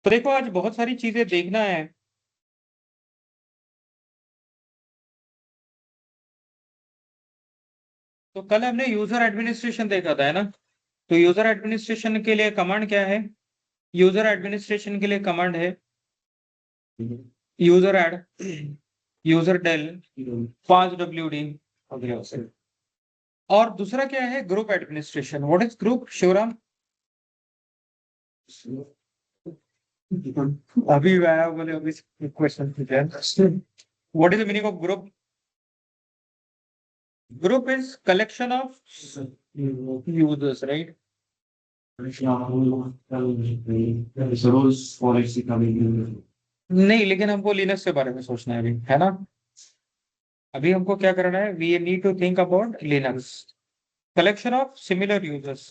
तो देखो आज बहुत सारी चीजें देखना है। तो कल हमने यूजर एडमिनिस्ट्रेशन देखा था, है ना। तो यूजर एडमिनिस्ट्रेशन के लिए कमांड क्या है? यूजर एडमिनिस्ट्रेशन के लिए कमांड है user add, user del, 5 WD। और दूसरा क्या है? Group administration. What is group, Shivram? अभी आया बोले, अभी क्वेश्चन पूछा है। What is the meaning of group? Group is collection of users, right? नहीं, लेकिन हमको लिनक्स के बारे में सोचना है अभी, है ना। अभी हमको क्या करना है? We need to think about Linux. Collection of similar users.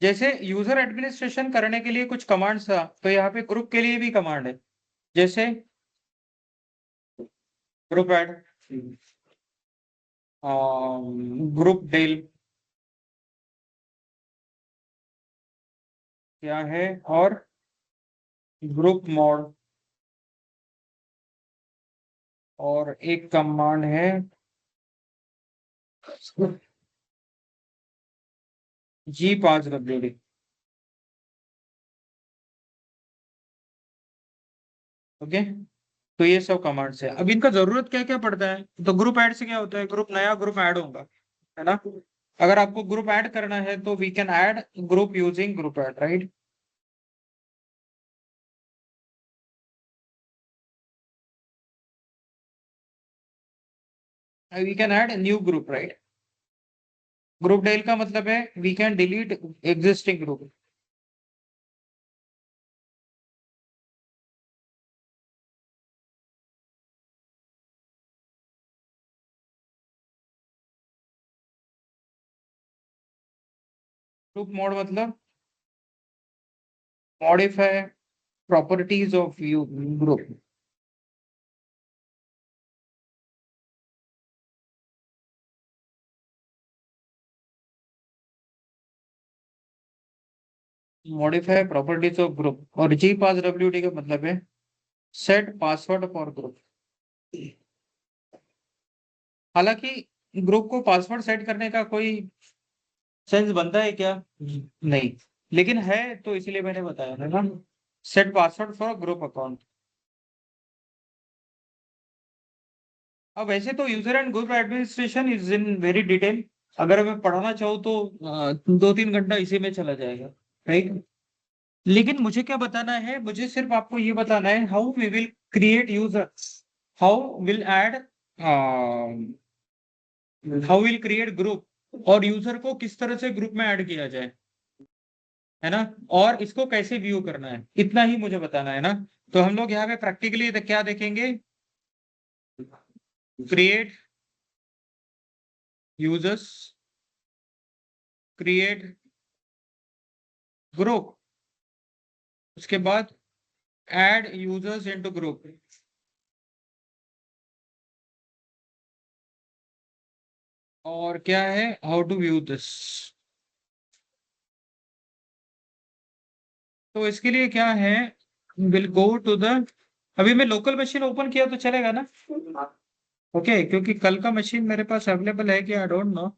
जैसे यूजर एडमिनिस्ट्रेशन करने के लिए कुछ कमांड्स था, तो यहाँ पे ग्रुप के लिए भी कमांड है। जैसे ग्रुप ऐड, ग्रुप डेल क्या है, और ग्रुप मोड, और एक कमांड है G5WD। ओके। तो ये सब कमांड्स है। अब इनका जरूरत क्या क्या पड़ता है? तो ग्रुप ऐड से क्या होता है? ग्रुप, नया ग्रुप ऐड होगा, है ना। अगर आपको ग्रुप ऐड करना है तो we can add group using group add, right. We can add new group, right. Group del का मतलब है we can delete existing group. Group mod मतलब modify properties of you group. Modify properties of group. और G5WD का मतलब है set password for group. हालांकि group को पासवर्ड सेट करने का कोई सेंस बनता है क्या? नहीं, लेकिन है तो इसलिए मैंने बताया है ना। Set password for group account. अब वैसे तो user and group administration is in very detail. अगर मैं पढ़ाना चाहूँ तो 2-3 घंटा इसी में चला जाएगा, राइट। लेकिन मुझे क्या बताना है? मुझे सिर्फ आपको ये बताना है how we will create user, how will add, how will create group, और यूजर को किस तरह से ग्रुप में ऐड किया जाए, है ना। और इसको कैसे व्यू करना है, इतना ही मुझे बताना है ना। तो हम लोग यहाँ पे प्रैक्टिकली क्या देखेंगे? क्रिएट यूजर्स, क्रिएट ग्रुप, उसके बाद ऐड यूजर्स इनटू ग्रुप, और क्या है? How to view this. तो इसके लिए क्या है? विल गो टू द, अभी मैं लोकल मशीन ओपन किया तो चलेगा ना? ओके, क्योंकि कल का मशीन मेरे पास अवेलेबल है कि आई डोंट नो।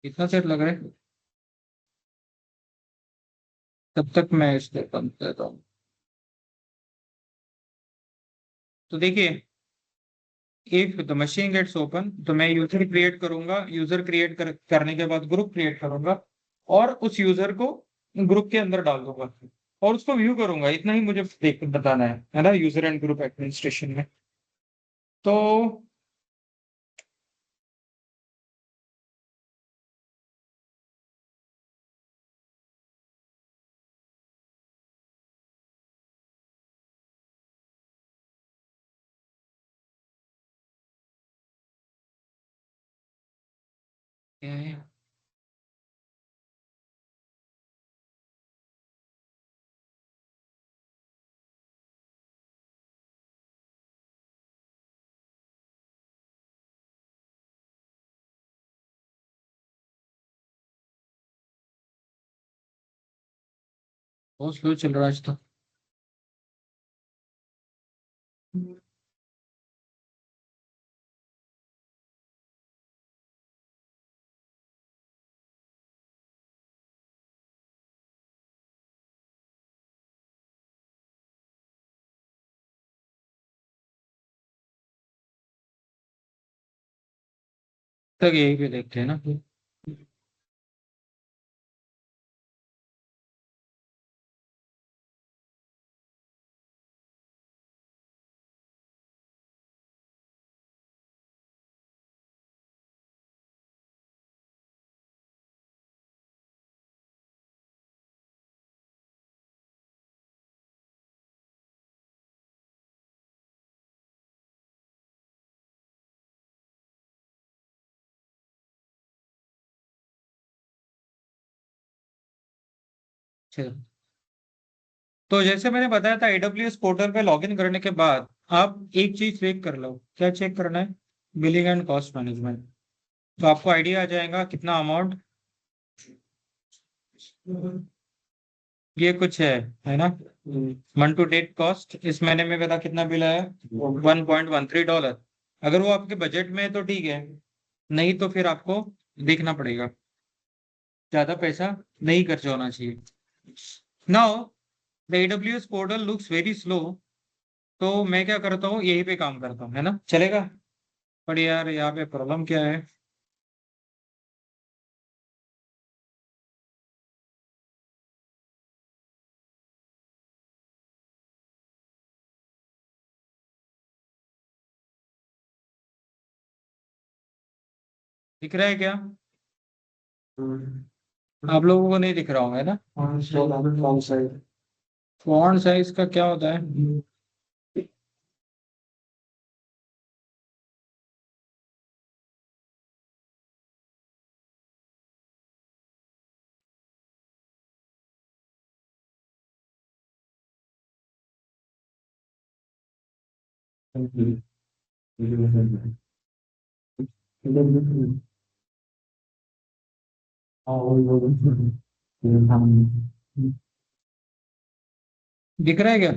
कितना सेट लग रहा है? तब तक मैं इस पे बंद करता हूँ। तो देखिए, if the machine gets open, तो मैं यूजर क्रिएट करूंगा। यूजर क्रिएट करने के बाद ग्रुप क्रिएट करूंगा, और उस यूजर को ग्रुप के अंदर डाल दूंगा, और उसको व्यू करूंगा। इतना ही मुझे देख बताना है ना, यूजर एंड ग्रुप एडमिनिस्ट्रेशन में। तो क्या है? बहुत स्लो चल रहा है आज तो। तक यही पे देखते हैं ना। चलो, तो जैसे मैंने बताया था AWS पोर्टल पे लॉगिन करने के बाद आप एक चीज चेक कर लो। क्या चेक करना है? Billing and cost management. तो आपको आइडिया आ जाएगा कितना अमाउंट, ये कुछ है ना। मंथ टू डेट कॉस्ट इस महीने में मेरा कितना बिल आया? $1.13। अगर वो आपके बजट में है तो ठीक है, नहीं तो फिर आपको देखना पड़ेगा। ज्यादा पैसा नहीं खर्च होना चाहिए। Now the AWS portal looks very slow. तो मैं क्या करता हूँ, यहीं पे काम करता हूँ, है ना, चलेगा। पर यार यहाँ पे प्रॉब्लम क्या है? दिख रहा है क्या? आप लोगों को नहीं दिख रहा होगा, है ना? फॉन्ट साइज का क्या होता है? दिख रहा है क्या?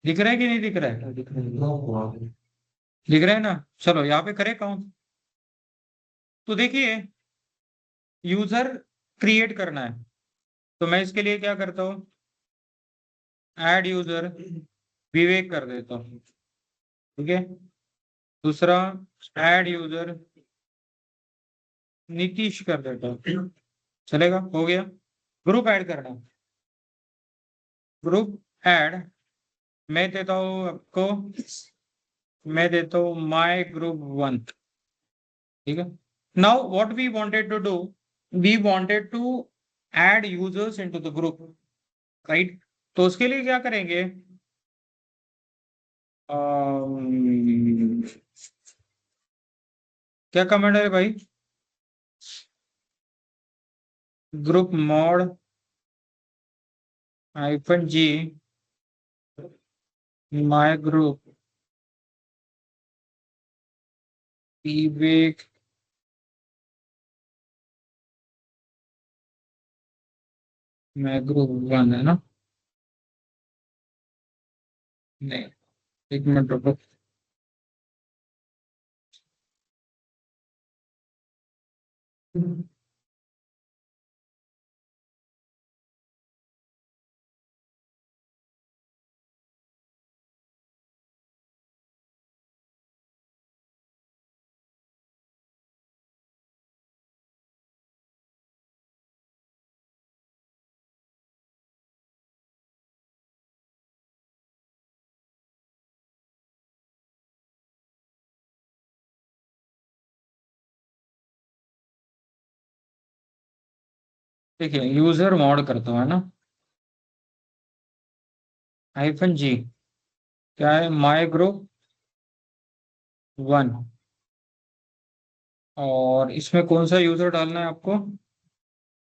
दिख रहा है कि नहीं दिख रहा है? दिख रहा है ना। चलो यहाँ पे करें काउंट। तो देखिए, यूजर क्रिएट करना है। तो मैं इसके लिए क्या करता हूँ, ऐड यूजर विवेक कर देता हूँ। ठीक है। दूसरा, ऐड यूजर नीतीश कर देता हूँ। चलेगा, हो गया। ग्रुप ऐड करना है। ग्रुप ऐड मैं देता हूँ आपको, मैं देता हूँ माई ग्रुप 1। ठीक है। Now what we wanted to do, we wanted to add users into the group, right. तो उसके लिए क्या करेंगे? अम्म, क्या कमांड है भाई? Group mod -G my group Vivek मैं ग्रुप 1, है ना? नहीं, एक मिनट रुको। देखिए, यूजर मॉड करता हूँ, है ना। -G क्या है? My group 1। और इसमें कौन सा यूजर डालना है आपको?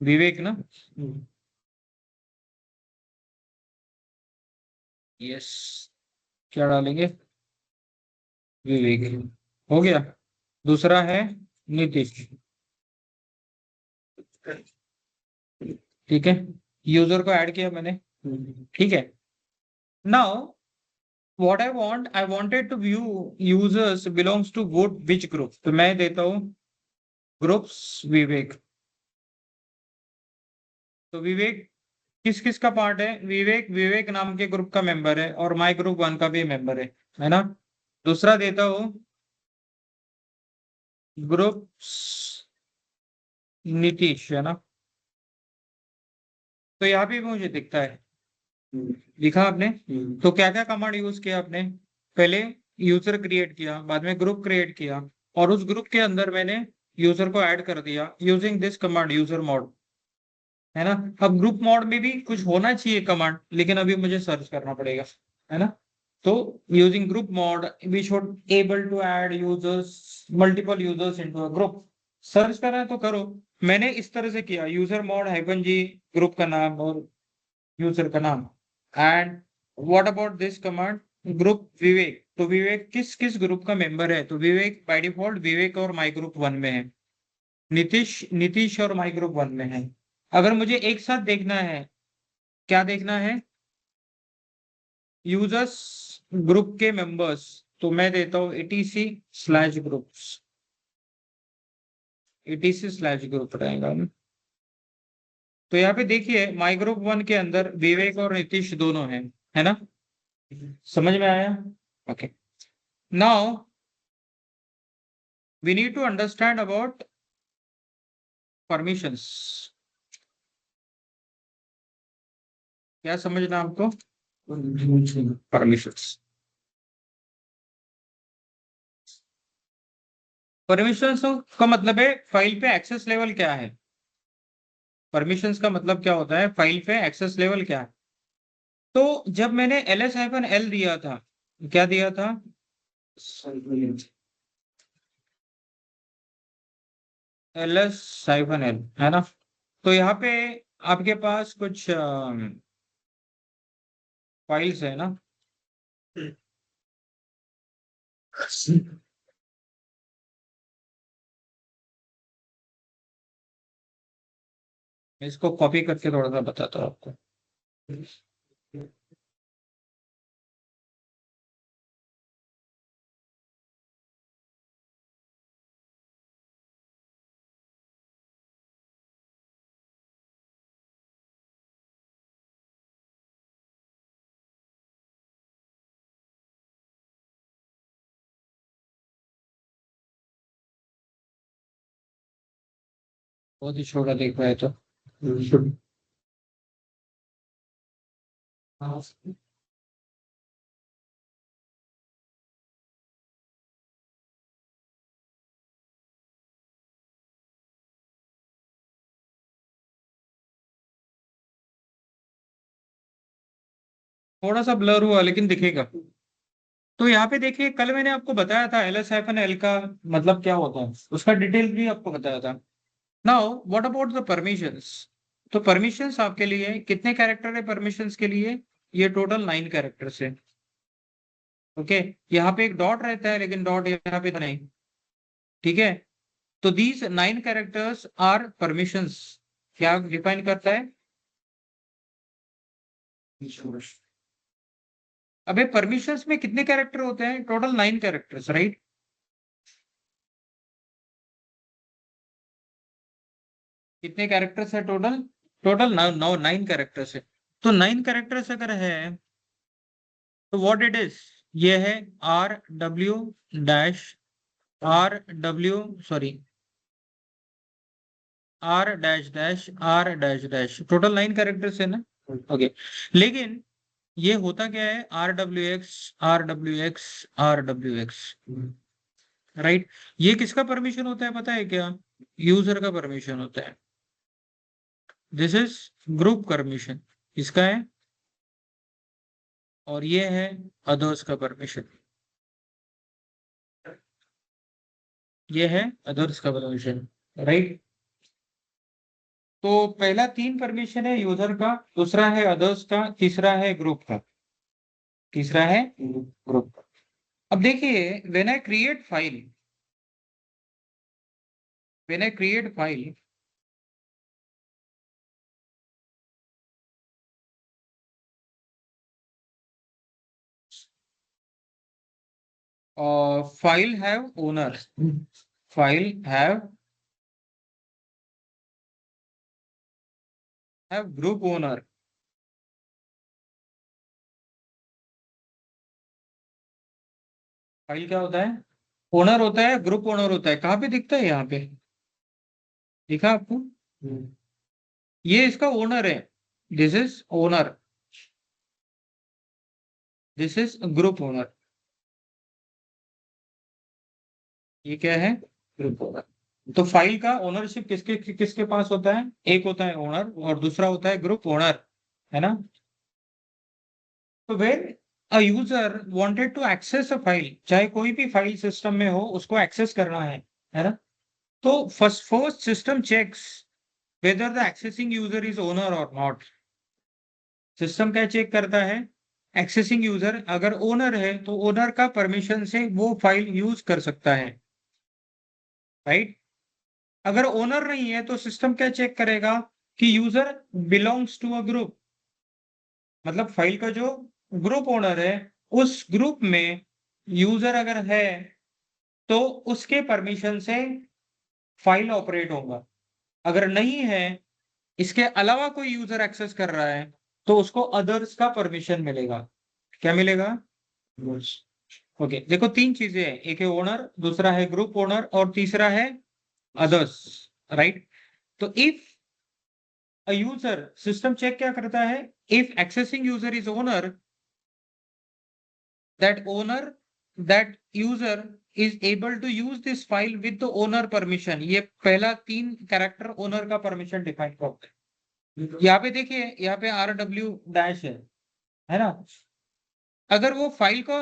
विवेक ना? यस। क्या डालेंगे? विवेक। हो गया। दूसरा है नीतीश। ठीक है। यूजर को ऐड किया मैंने। ठीक है। Now what I wanted to view users belongs to good which group, तो मैं देता हूं ग्रुप्स विवेक। तो विवेक किस किस का पार्ट है? विवेक विवेक नाम के ग्रुप का मेंबर है और माई ग्रुप वन का भी मेंबर है ना? दूसरा देता हूं ग्रुप्स नीतीश, है ना? तो यहाँ पे भी मुझे दिखता है। लिखा आपने? तो क्या क्या कमांड यूज किया आपने? पहले यूजर क्रिएट किया, बाद में ग्रुप क्रिएट किया, और उस ग्रुप के अंदर मैंने यूजर को ऐड कर दिया using this command user mod, है ना? अब ग्रुप मॉड में भी कुछ होना चाहिए कमांड, लेकिन अभी मुझे सर्च करना पड़ेगा, है ना? तो using group mod we should able to add users multiple users into a group. Search करना है तो करो। मैंने इस तरह से किया, user mod hyphen G, group का नाम और यूजर का नाम। And what about this command group Vivek, तो विवेक किस किस ग्रुप का मेंबर है? तो विवेक बाय डिफॉल्ट विवेक और माई ग्रुप वन में है। नीतीश नीतीश और माई ग्रुप वन में है। अगर मुझे एक साथ देखना है, क्या देखना है? यूजर्स ग्रुप के मेंबर्स, तो मैं देता हूं ETC slash groups. ETC slash group रहेगा ना? तो यहाँ पे देखिए माई ग्रुप वन के अंदर विवेक और नीतीश दोनों हैं, है ना? समझ में आया? Okay. Now we need to understand about permissions। क्या समझना आपको? परमिशंस। परमिशंस का मतलब है फाइल पे एक्सेस लेवल क्या है। परमिशंस का मतलब क्या होता है? फाइल पे एक्सेस लेवल क्या है। तो जब मैंने ls-l दिया था, क्या दिया था? ls-l, है ना? तो यहाँ पे आपके पास कुछ फाइल्स है ना? मैं इसको कॉपी करके थोड़ा सा बताता हूँ आपको। बहुत ही छोटा देख रहा है तो थोड़ा सा ब्लर हुआ लेकिन दिखेगा। तो यहाँ पे देखिए कल मैंने आपको बताया था ls-l का मतलब क्या होता है, उसका डिटेल भी आपको बताया था। Now what about the permissions. तो परमिशंस आपके लिए कितने कैरेक्टर है? परमिशंस के लिए ये टोटल 9 कैरेक्टर्स है। ओके। यहाँ पे एक डॉट रहता है लेकिन डॉट यहाँ पे नहीं। ठीक है। तो दीज 9 कैरेक्टर्स आर परमिशंस। क्या डिफाइन करता है? अबे परमिशंस में कितने कैरेक्टर होते हैं? Total 9 characters, right? कितने कैरेक्टर्स है टोटल? टोटल 9 कैरेक्टर्स है। तो 9 कैरेक्टर्स अगर है तो व्हाट इट इज, ये है R W dash R W sorry R dash dash R dash dash, total 9 characters है ना? ओके। लेकिन ये होता क्या है? R W X R W X R W X, right? ये किसका परमिशन होता है पता है क्या? यूजर का परमिशन होता है। दिस इज ग्रुप परमिशन, इसका है। और ये है अदर्स का परमिशन। ये है अदर्स का परमिशन, राइट। तो पहला 3 परमिशन है यूजर का, दूसरा है अदर्स का, तीसरा है ग्रुप का, तीसरा है ग्रुप का। अब देखिए, when I create file, when I create file, file have owner, file have group owner। File क्या होता है? ओनर होता है, ग्रुप ओनर होता है। कहाँ पे दिखता है? यहाँ पे दिखा आपको? ये इसका ओनर है, this is owner, this is group owner. ये क्या है? Group owner. तो फाइल का ओनरशिप किसके किसके पास होता है? एक होता है ओनर और दूसरा होता है ग्रुप ओनर, है ना। तो when a user wanted to access a file, चाहे कोई भी फाइल सिस्टम में हो, उसको एक्सेस करना है ना। तो first system checks whether the accessing user is owner or not। System क्या चेक करता है? एक्सेसिंग यूजर अगर ओनर है तो ओनर का परमिशन से वो फाइल यूज कर सकता है, राइट। अगर ओनर नहीं है तो सिस्टम क्या चेक करेगा कि user belongs to a group, मतलब फाइल का जो ग्रुप ओनर है उस ग्रुप में यूजर अगर है तो उसके परमिशन से फाइल ऑपरेट होगा। अगर नहीं है, इसके अलावा कोई यूजर एक्सेस कर रहा है, तो उसको अदर्स का परमिशन मिलेगा। क्या मिलेगा? ओके, देखो 3 चीजें हैं, एक है ओनर, दूसरा है ग्रुप ओनर और तीसरा है अदर्स, राइट। तो if a user, system check क्या करता है? If accessing user is owner, owner that user is able to use this file with the owner permission। ये पहला 3 कैरेक्टर ओनर का परमिशन डिफाइन करता है। यहाँ पे देखिए, यहाँ पे RW डैश है ना। अगर वो फाइल का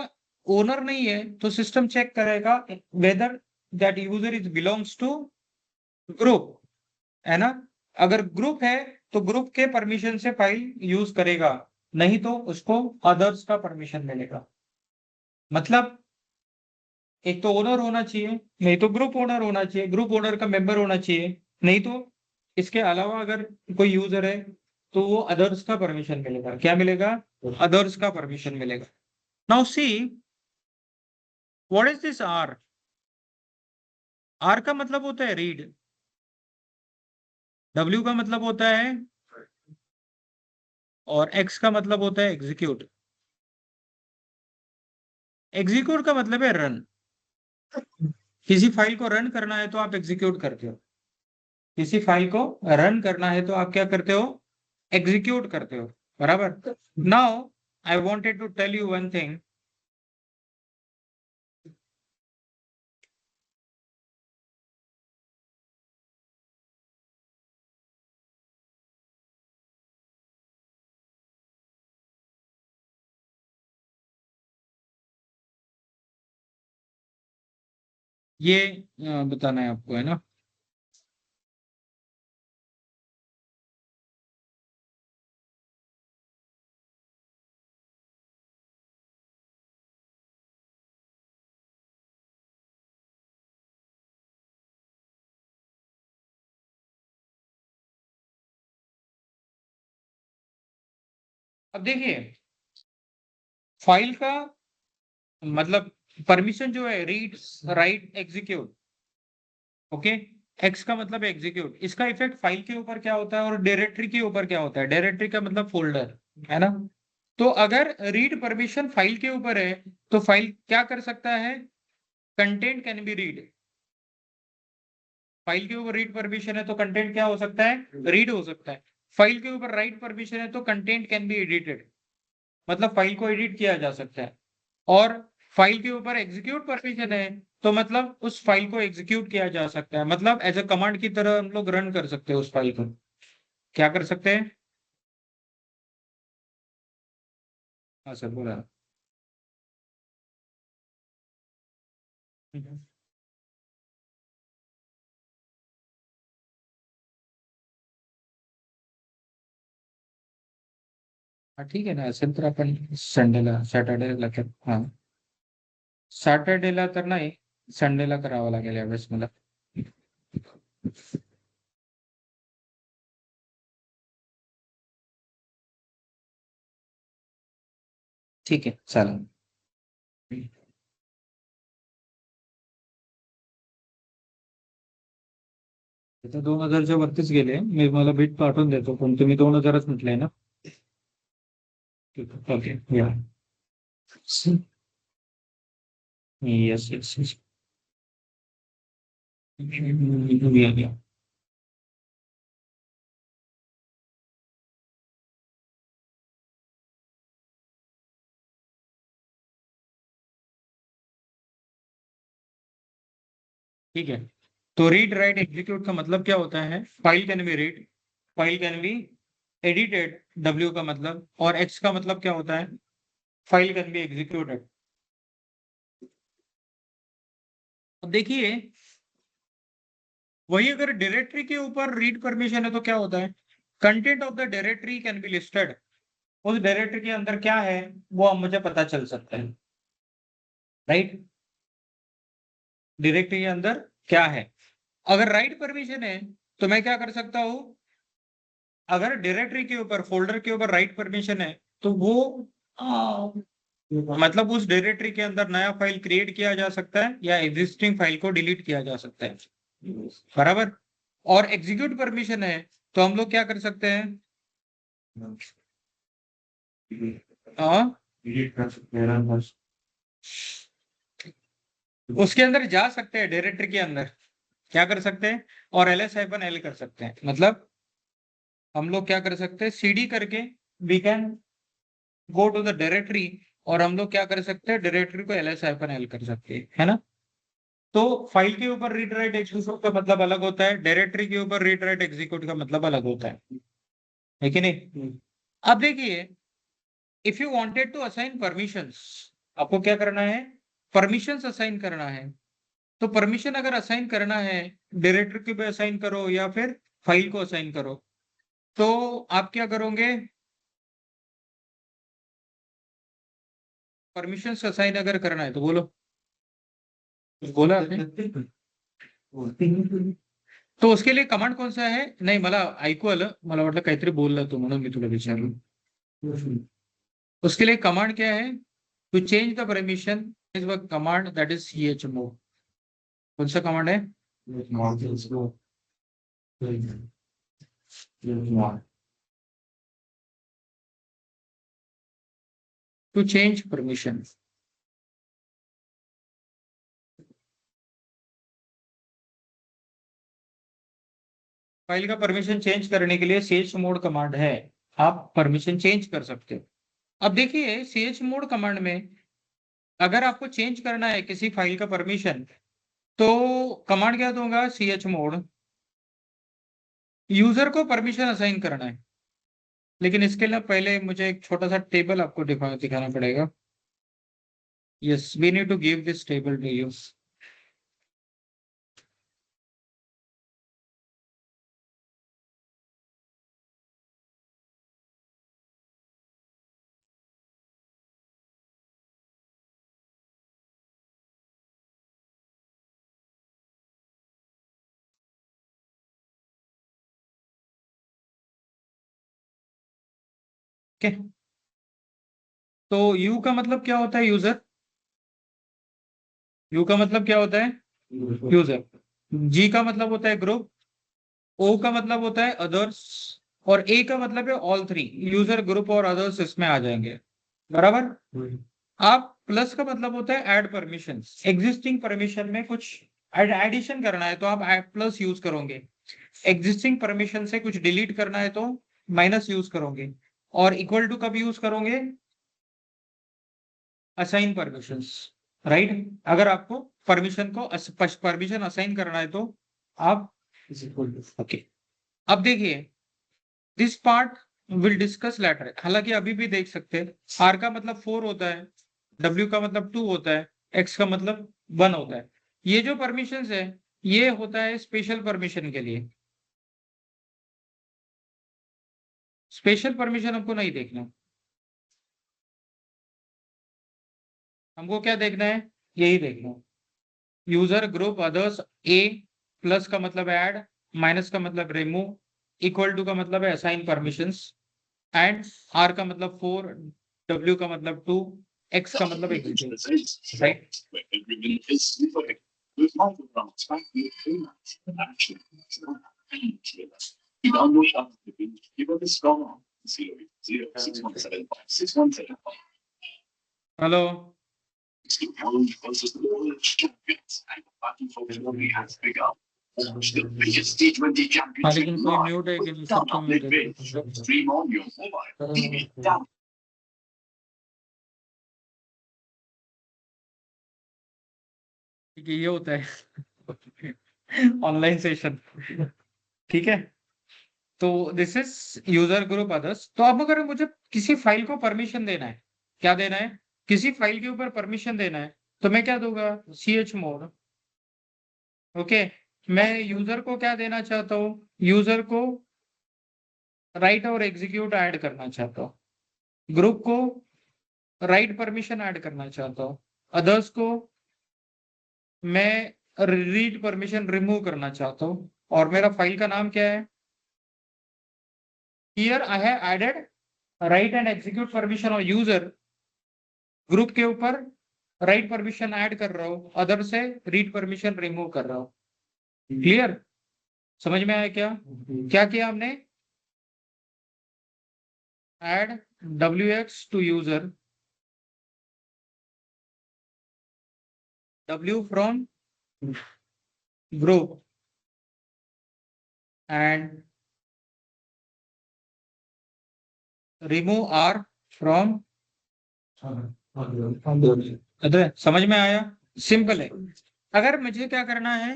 ओनर नहीं है तो सिस्टम चेक करेगा whether that user is belongs to group, है ना। अगर ग्रुप है तो ग्रुप के परमिशन से फाइल यूज करेगा, नहीं तो उसको अदर्स का परमिशन मिलेगा। मतलब एक तो ओनर होना चाहिए, नहीं तो ग्रुप ओनर होना चाहिए, ग्रुप ओनर का मेंबर होना चाहिए, नहीं तो इसके अलावा अगर कोई यूजर है तो वो अदर्स का परमिशन मिलेगा। क्या मिलेगा? अदर्स का परमिशन मिलेगा। Now see what is this R. R का मतलब होता है रीड, डब्ल्यू का मतलब होता है, और एक्स का मतलब होता है एग्जीक्यूट। एग्जीक्यूट का मतलब है रन। किसी फाइल को रन करना है तो आप एग्जीक्यूट करते हो, किसी फाइल को रन करना है तो आप क्या करते हो? एग्जीक्यूट करते हो, बराबर। Now I wanted to tell you one thing. ये बताना है आपको, है ना। अब देखिए, फाइल का मतलब परमिशन जो है, read, write, execute, okay. X का मतलब एग्जीक्यूट, इसका इफेक्ट फाइल के ऊपर क्या होता है और डायरेक्टरी के ऊपर क्या होता है? डायरेक्टरी का मतलब फोल्डर, है ना। तो अगर रीड परमिशन फाइल के ऊपर है तो फाइल क्या कर सकता है? Content can be read. File के ऊपर रीड परमिशन है तो कंटेंट क्या हो सकता है? रीड हो सकता है। फाइल के ऊपर राइट परमिशन है तो कंटेंट कैन बी एडिटेड, मतलब फाइल को एडिट किया जा सकता है। और फाइल के ऊपर एग्जीक्यूट परमिशन है तो मतलब उस फाइल को एग्जीक्यूट किया जा सकता है, मतलब एज अ कमांड की तरह हम लोग रन कर सकते हैं उस फाइल को। क्या कर सकते हैं? हाँ सर, बोला। हा ठीक आहे ना, असेल तर आपण संडेला सॅटर्डेला कर. हा, सॅटर्डेला तर नाही, संडेला करावं लागेल यावेळेस मला. ठीक आहे, चालेल. आता 2000च्या वरतीच गेले. मी मला बिट पाठवून देतो, पण तुम्ही 2000च म्हटलंय ना. ठीक आहे, ओके, या. Yes yes yes. या. ठीक है, तो रीड राइट एग्जीक्यूट का मतलब क्या होता है? File can be read, file can be edited, W का मतलब, और एक्स का मतलब क्या होता है? File can be executed. अब देखिए, वही अगर डायरेक्टरी के ऊपर रीड परमिशन है तो क्या होता है? Content of the directory can be listed. उस डायरेक्टरी के अंदर क्या है वो अब मुझे पता चल सकता है, राइट? डायरेक्टरी के अंदर क्या है. अगर राइट परमिशन है तो मैं क्या कर सकता हूं? अगर डायरेक्टरी के ऊपर, फोल्डर के ऊपर राइट परमिशन है तो वो मतलब उस डायरेक्टरी के अंदर नया फाइल क्रिएट किया जा सकता है या एग्जिस्टिंग फाइल को डिलीट किया जा सकता है, बराबर. और एग्जीक्यूट परमिशन है तो हम लोग क्या कर सकते हैं? हाँ, उसके अंदर जा सकते हैं, डायरेक्टरी के अंदर क्या कर सकते हैं, और ls-l कर सकते हैं. मतलब हम लोग क्या कर सकते हैं, cd करके we can go to the directory, और हम लोग क्या कर सकते हैं, डायरेक्टरी को ls-l कर सकते हैं, है ना. तो फाइल के ऊपर रीड राइट एग्जीक्यूट का मतलब अलग होता है, डायरेक्टरी के ऊपर रीड राइट एग्जीक्यूट का मतलब अलग होता है कि नहीं? अब देखिए, if you wanted to assign permissions, आपको क्या करना है? परमिशंस असाइन करना है. तो परमिशन अगर असाइन करना है, डायरेक्टरी को भी असाइन करो या फिर फाइल को असाइन करो, तो आप क्या करोगे? परमिशंस असाइन अगर करना है तो बोलो, बोला आपने. तो उसके लिए कमांड कौन सा है? नाही, मला ऐकू आलं, मला वाटलं काहीतरी बोलला तू म्हणून मी तुला विचारलं. उसके लिए कमांड क्या है? To change the permission is the command that is chmod. कौन सा कमांड है? To change permission. फाइल का परमिशन चेंज करने के लिए chmod कमांड है, आप परमिशन चेंज कर सकते हो. अब देखिए, chmod कमांड में अगर आपको चेंज करना है किसी फाइल का परमिशन, तो कमांड क्या दूंगा? chmod. यूजर को परमिशन असाइन करना है, लेकिन इसके लिए पहले मुझे एक छोटा सा टेबल आपको दिखाना पड़ेगा. Yes, we need to give this table to you. Okay, तो यू का मतलब क्या होता है? यूजर. यू का मतलब क्या होता है? यूजर. जी का मतलब होता है ग्रुप. ओ का मतलब होता है अदर्स. और ए का मतलब है ऑल थ्री, यूजर, ग्रुप और अदर्स इसमें आ जाएंगे, बराबर. आप प्लस का मतलब होता है ऐड परमिशन. एग्जिस्टिंग परमिशन में कुछ एडिशन करना है तो आप प्लस यूज करोगे. एग्जिस्टिंग परमिशन से कुछ डिलीट करना है तो माइनस यूज करोगे. और इक्वल टू कब यूज करोगे? Assign permissions, right. अगर आपको परमिशन असाइन करना है तो आप इज इक्वल टू. ओके, अब देखिए, this part will discuss later. हालांकि अभी भी देख सकते हैं, आर का मतलब 4 होता है, डब्ल्यू का मतलब 2 होता है, एक्स का मतलब 1 होता है. ये जो परमिशन है ये होता है स्पेशल परमिशन के लिए. स्पेशल परमिशन हमको नहीं देखना. हमको क्या देखना है, यही देखना है। यूजर ग्रुप अदर्स ए, प्लस का मतलब ऐड, माइनस का मतलब रिमूव, इक्वल टू का मतलब है असाइन परमिशंस, एंड आर का मतलब 4, डब्ल्यू का मतलब 2, एक्स का मतलब एग्जीक्यूट, राइट। हेलो, हाँ लेकिन कोई म्यूट है कि नहीं, सबको म्यूट है। ठीक है, ये होता है ऑनलाइन सेशन, ठीक है। तो this is user group others. तो अब अगर मुझे किसी फाइल को परमिशन देना है, क्या देना है, किसी फाइल के ऊपर परमिशन देना है, तो मैं क्या दूंगा, सी एच मोड। ओके, मैं यूजर को क्या देना चाहता हूँ, यूजर को राइट और एग्जीक्यूट ऐड करना चाहता हूँ, ग्रुप को राइट परमिशन ऐड करना चाहता हूँ, अदर्स को मैं रीड परमिशन रिमूव करना चाहता हूँ, और मेरा फाइल का नाम क्या है, here I have added write and execute permission और यूजर, ग्रुप के ऊपर राइट परमिशन ऐड कर रहा हूँ, अदर से रीड परमिशन रिमूव कर रहा हूँ। क्लियर, समझ में आया क्या, क्या किया हमने, add wx to user, w from group, and remove r from other. समझ में आया, सिंपल है। अगर मुझे क्या करना है,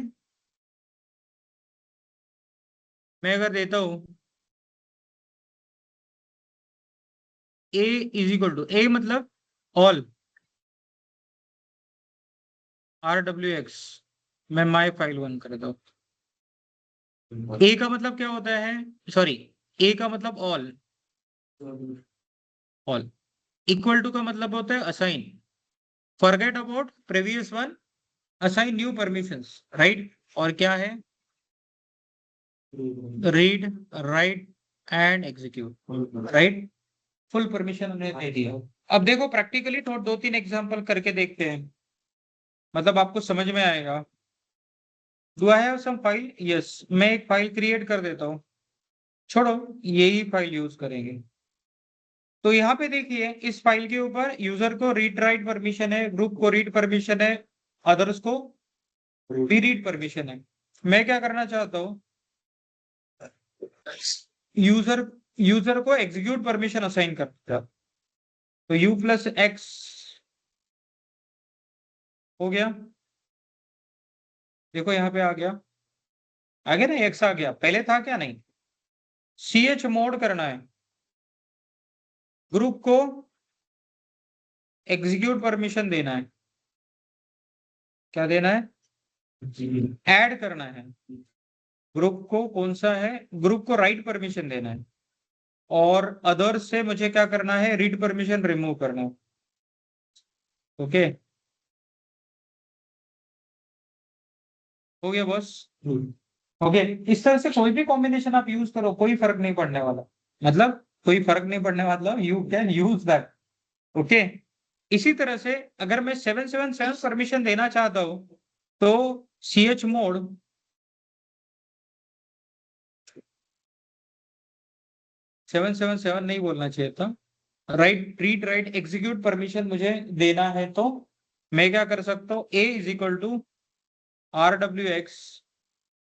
मैं अगर देता हूं a is equal to, a मतलब ऑल, आर डब्ल्यू एक्स, मैं माई फाइल वन कर दो। ए का मतलब क्या होता है, सॉरी, ए का मतलब ऑल, ऑल, इक्वल टू का मतलब होता है assign, forget about previous one, assign new permissions, right. और क्या है, read, right and execute, right, full permission हमने दे दिया। अब देखो प्रैक्टिकली तो दो तीन एग्जांपल करके देखते हैं, मतलब आपको समझ में आएगा। Do I have some file, yes, मैं एक फाइल क्रिएट कर देता हूँ, छोड़ो यही फाइल यूज करेंगे। तो यहाँ पे देखिए इस फाइल के ऊपर यूजर को रीड राइट परमिशन है, ग्रुप को रीड परमिशन है, अदर्स को भी रीड परमिशन है। मैं क्या करना चाहता हूँ, यूजर यूजर को एग्जीक्यूट परमिशन असाइन करता, तो u प्लस एक्स हो गया, देखो यहाँ पे आ गया ना, एक्स आ गया, पहले था क्या, नहीं। सी एच मोड करना है, ग्रुप को एग्जीक्यूट परमिशन देना है, क्या देना है, ऐड करना है, ग्रुप को कौन सा है, ग्रुप को राइट परमिशन देना है, और अदर्स से मुझे क्या करना है, रीड परमिशन रिमूव करना है। ओके, हो गया बॉस। ओके, इस तरह से कोई भी कॉम्बिनेशन आप यूज करो, कोई फर्क नहीं पड़ने वाला, मतलब कोई फर्क नहीं पड़ने वाला, you can use that. Okay, इसी तरह से अगर मैं 777 परमिशन देना चाहता हूं, तो सी एच मोड 777 नहीं बोलना चाहिए था, right, read write execute permission मुझे देना है, तो मैं क्या कर सकता हूँ, a is equal to R W X,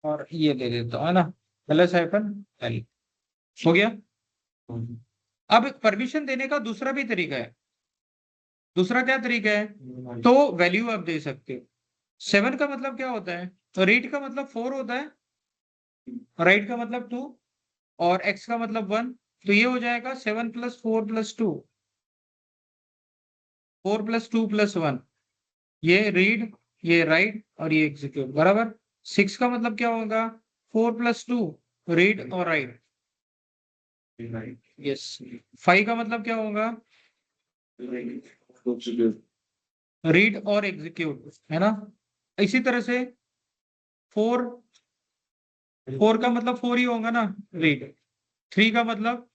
और ये दे देता हूँ, है ना, प्लस हाइफन एल, हो गया। अब परमिशन देने का दूसरा भी तरीका है, दूसरा क्या तरीका है, तो वैल्यू आप दे सकते हो। 7 का मतलब क्या होता है, तो रीड का मतलब 4 होता है, राइट का मतलब 2, और एक्स का मतलब 1, तो ये हो जाएगा 7 प्लस 4 प्लस 2, 4 प्लस 2 प्लस 1, ये रीड, ये राइट, और ये एग्जीक्यूट, बराबर। 6 का मतलब क्या होगा, 4 प्लस 2, रीड और राइट, यस। 5 का मतलब क्या होगा, रीड और एग्जीक्यूट, है ना। इसी तरह से 4 4 का मतलब 4 ही होगा ना, रीड। 3 का मतलब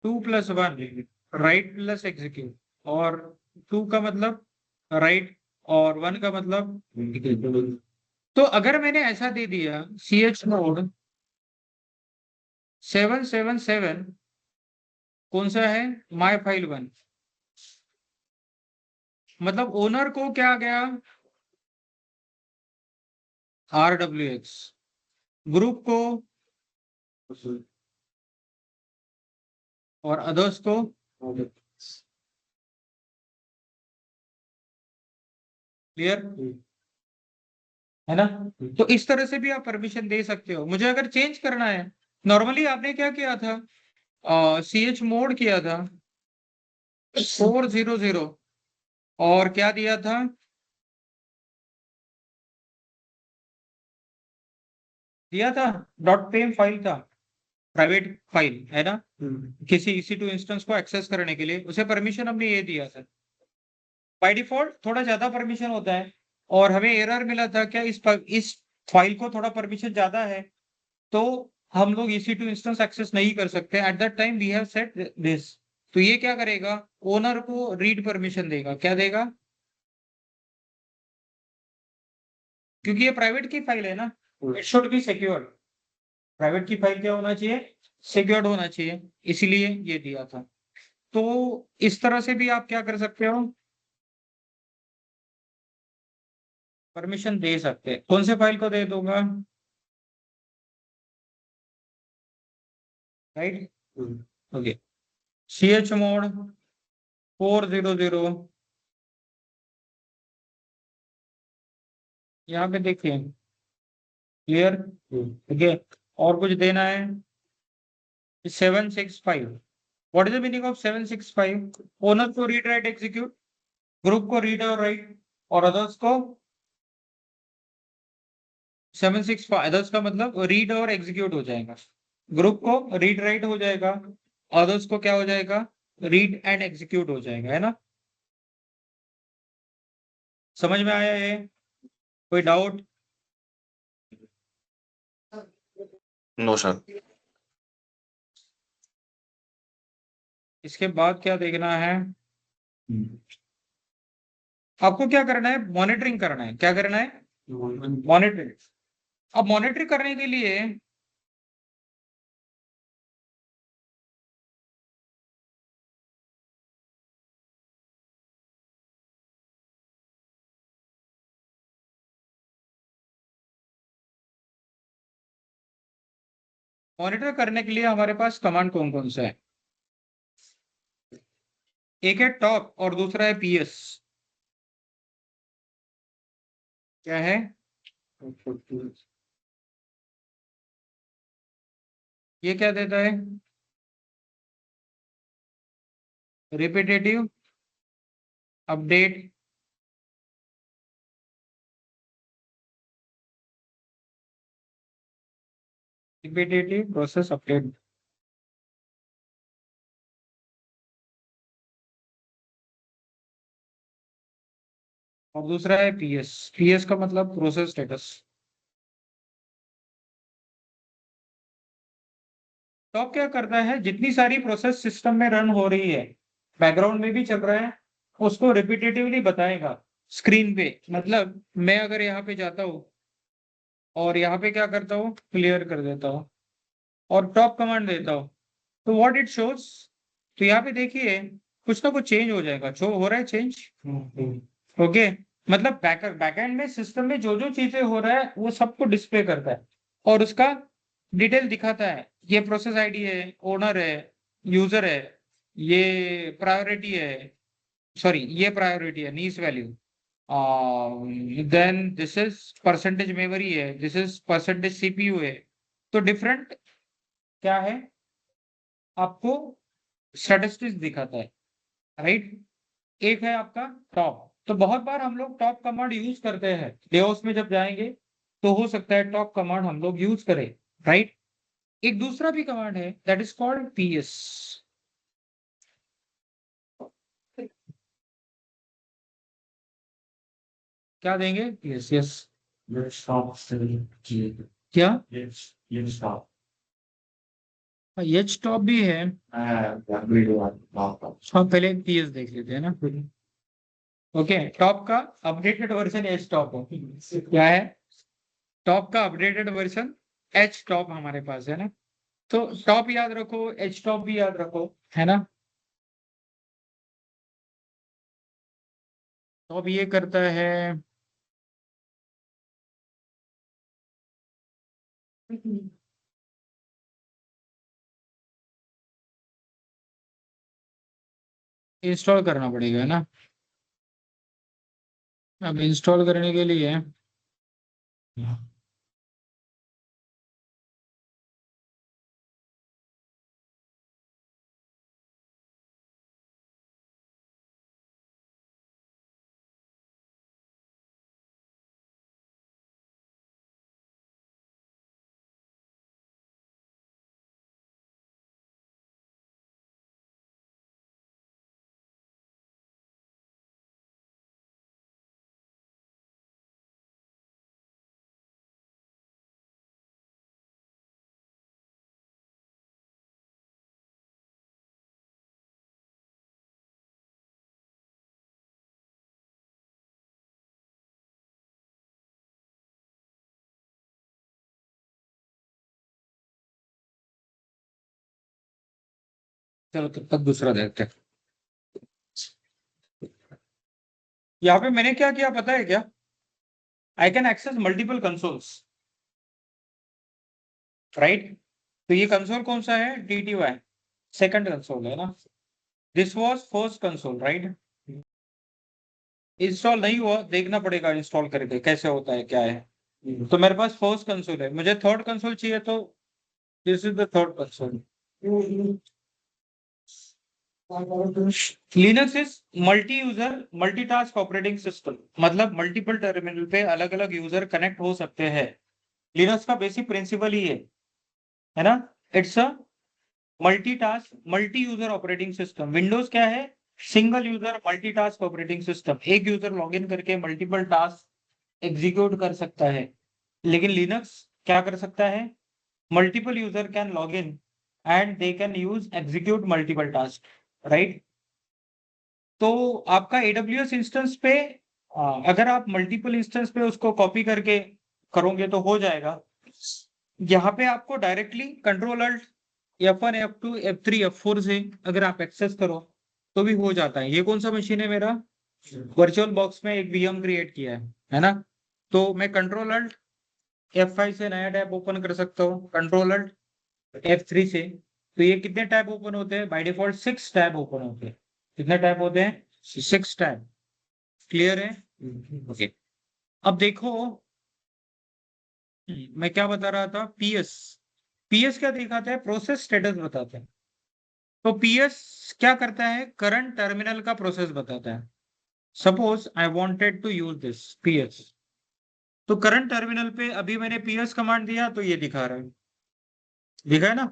2+1, राइट प्लस एग्जीक्यूट। और 2 का मतलब राइट, और 1 का मतलब, तो अगर मैंने ऐसा दे दिया ch मोड 777, कौन सा है, माई फाइल 1, मतलब ओनर को क्या गया, RWX, ग्रुप को और अदर्स को, क्लियर है ना। तो इस तरह से भी आप परमिशन दे सकते हो। मुझे अगर चेंज करना है, नॉर्मली आपने क्या किया था, ch मोड किया था 400 और क्या दिया था, दिया था डॉट पेम फाइल था, प्राइवेट फाइल है ना, किसी EC2 इंस्टेंस को एक्सेस करने के लिए उसे परमिशन हमने ये दिया था। बाय डिफॉल्ट थोड़ा ज्यादा परमिशन होता है, और हमें एरर मिला था क्या, इस फाइल को थोड़ा परमिशन ज्यादा है, तो हम लोग EC2 इंस्टेंस एक्सेस नहीं कर सकते। At that time we have set this. तो ये क्या करेगा, ओनर को रीड परमिशन देगा, क्या देगा, क्योंकि ये प्राइवेट की फाइल है ना, it should be secured. Private की फाइल क्या होना चाहिए, सिक्योर्ड होना चाहिए, इसीलिए ये दिया था। तो इस तरह से भी आप क्या कर सकते हो, परमिशन दे सकते हैं। कौन से फाइल को दे दूंगा, राइट, ओके। ch मोड 400, यहाँ पे देखिए, क्लियर, ठीक है। और कुछ देना है, 765, what is the meaning of 765, owner को रीड राइट एग्जीक्यूट, ग्रुप को रीड और राइट, और अदर्स को 765, अदर्स का मतलब रीड और एग्जीक्यूट हो जाएगा, ग्रुप को रीड राइट हो जाएगा, अदर्स को क्या हो जाएगा, रीड एंड एग्जीक्यूट हो जाएगा, है ना। समझ में आया ये, कोई डाउट। No sir. इसके बाद क्या देखना है, आपको क्या करना है, मॉनिटरिंग करना है, क्या करना है, मॉनिटरिंग। अब मॉनिटरिंग करने के लिए मॉनिटर करने के लिए हमारे पास कमांड कौन कौन सा है, एक है टॉप और दूसरा है PS। क्या है, ये क्या देता है, repetitive update, repetitive process update, और दूसरा है PS का मतलब प्रोसेस स्टेटस। टॉप क्या करता है, जितनी सारी प्रोसेस सिस्टम में रन हो रही है, बैकग्राउंड में भी चल रहा है, उसको रिपीटेटिवली बताएगा स्क्रीन पे। मतलब मैं अगर यहाँ पे जाता हूँ और यहाँ पे क्या करता हूँ, क्लियर कर देता हूँ और टॉप कमांड देता हूँ, तो व्हाट इट शोज, तो यहाँ पे देखिए कुछ ना कुछ चेंज हो जाएगा, शो हो रहा है चेंज, ओके। मतलब बैकएंड में सिस्टम में जो जो चीजें हो रहा है वो सबको डिस्प्ले करता है, और उसका डिटेल दिखाता है, ये प्रोसेस आईडी है, ओनर है, यूजर है, ये प्रायोरिटी है, सॉरी ये प्रायोरिटी है, nice value, then this is percentage memory है, दिस इज परसेंटेज CPU है। तो डिफरेंट क्या है, आपको स्टैटिस्टिक्स दिखाता है, राइट। एक है आपका टॉप, तो बहुत बार हम लोग टॉप कमांड यूज करते हैं, डेओस में जब जाएंगे तो हो सकता है टॉप कमांड हम लोग यूज करें, राइट। एक दूसरा भी कमांड है दैट इज कॉल्ड PS। क्या देंगे? Yes yes. क्या? एच टॉप भी है। हाँ, पहले पीएस देख लेते हैं ना। ओके, टॉप का अपडेटेड वर्जन एच टॉप है। क्या है? टॉप का अपडेटेड वर्जन एच टॉप हमारे पास है ना। तो टॉप याद रखो, एच टॉप भी याद रखो, है ना। टॉप ये करता है, इंस्टॉल करना पड़ेगा ना। अब इंस्टॉल करने के लिए चलो तब तक दूसरा देखते हैं। यहाँ पे मैंने क्या किया पता है क्या? I can access multiple consoles, right. तो ये कंसोल कौन सा है? TTY सेकंड कंसोल है ना। This was first console, right. Install नहीं हुआ, देखना पड़ेगा इंस्टॉल करके कैसे होता है क्या है। तो मेरे पास फर्स्ट कंसोल है, मुझे थर्ड कंसोल चाहिए, तो this is the third console. Linux is multi user multitask operating system, मतलब मल्टीपल टर्मिनल पे अलग अलग यूजर कनेक्ट हो सकते हैं। लिनक्स का बेसिक प्रिंसिपल ही है ना। It's a multitask multi user operating system. Windows क्या है? Single user multitask operating system. एक यूजर लॉगिन करके मल्टीपल टास्क एग्जीक्यूट कर सकता है। लेकिन लिनक्स क्या कर सकता है? Multiple user can log in and they can use execute multiple task, right. तो आपका AWS इंस्टेंस पे अगर आप मल्टीपल इंस्टेंस पे उसको कॉपी करके करोगे तो हो जाएगा। यहाँ पे आपको directly control alt F1 F2 F3 F4 से अगर आप एक्सेस करो तो भी हो जाता है। ये कौन सा मशीन है मेरा? वर्चुअल बॉक्स में एक VM क्रिएट किया है ना। तो मैं कंट्रोल अल्ट F5 से नया टैब ओपन कर सकता हूँ, कंट्रोल अल्ट F3 से। तो ये कितने टैब ओपन होते हैं? बाय डिफॉल्ट 6 टैब ओपन होते हैं। कितने टैब होते हैं? 6 टैब। क्लियर है? ओके। अब देखो, मैं क्या बता रहा था। पीएस, पीएस क्या दिखाता है? प्रोसेस स्टेटस बताता है। तो पीएस क्या करता है? करंट टर्मिनल का प्रोसेस बताता है। Suppose I wanted to use this PS, तो करंट टर्मिनल पे अभी मैंने पीएस कमांड दिया तो ये दिखा रहा है, दिखा है ना।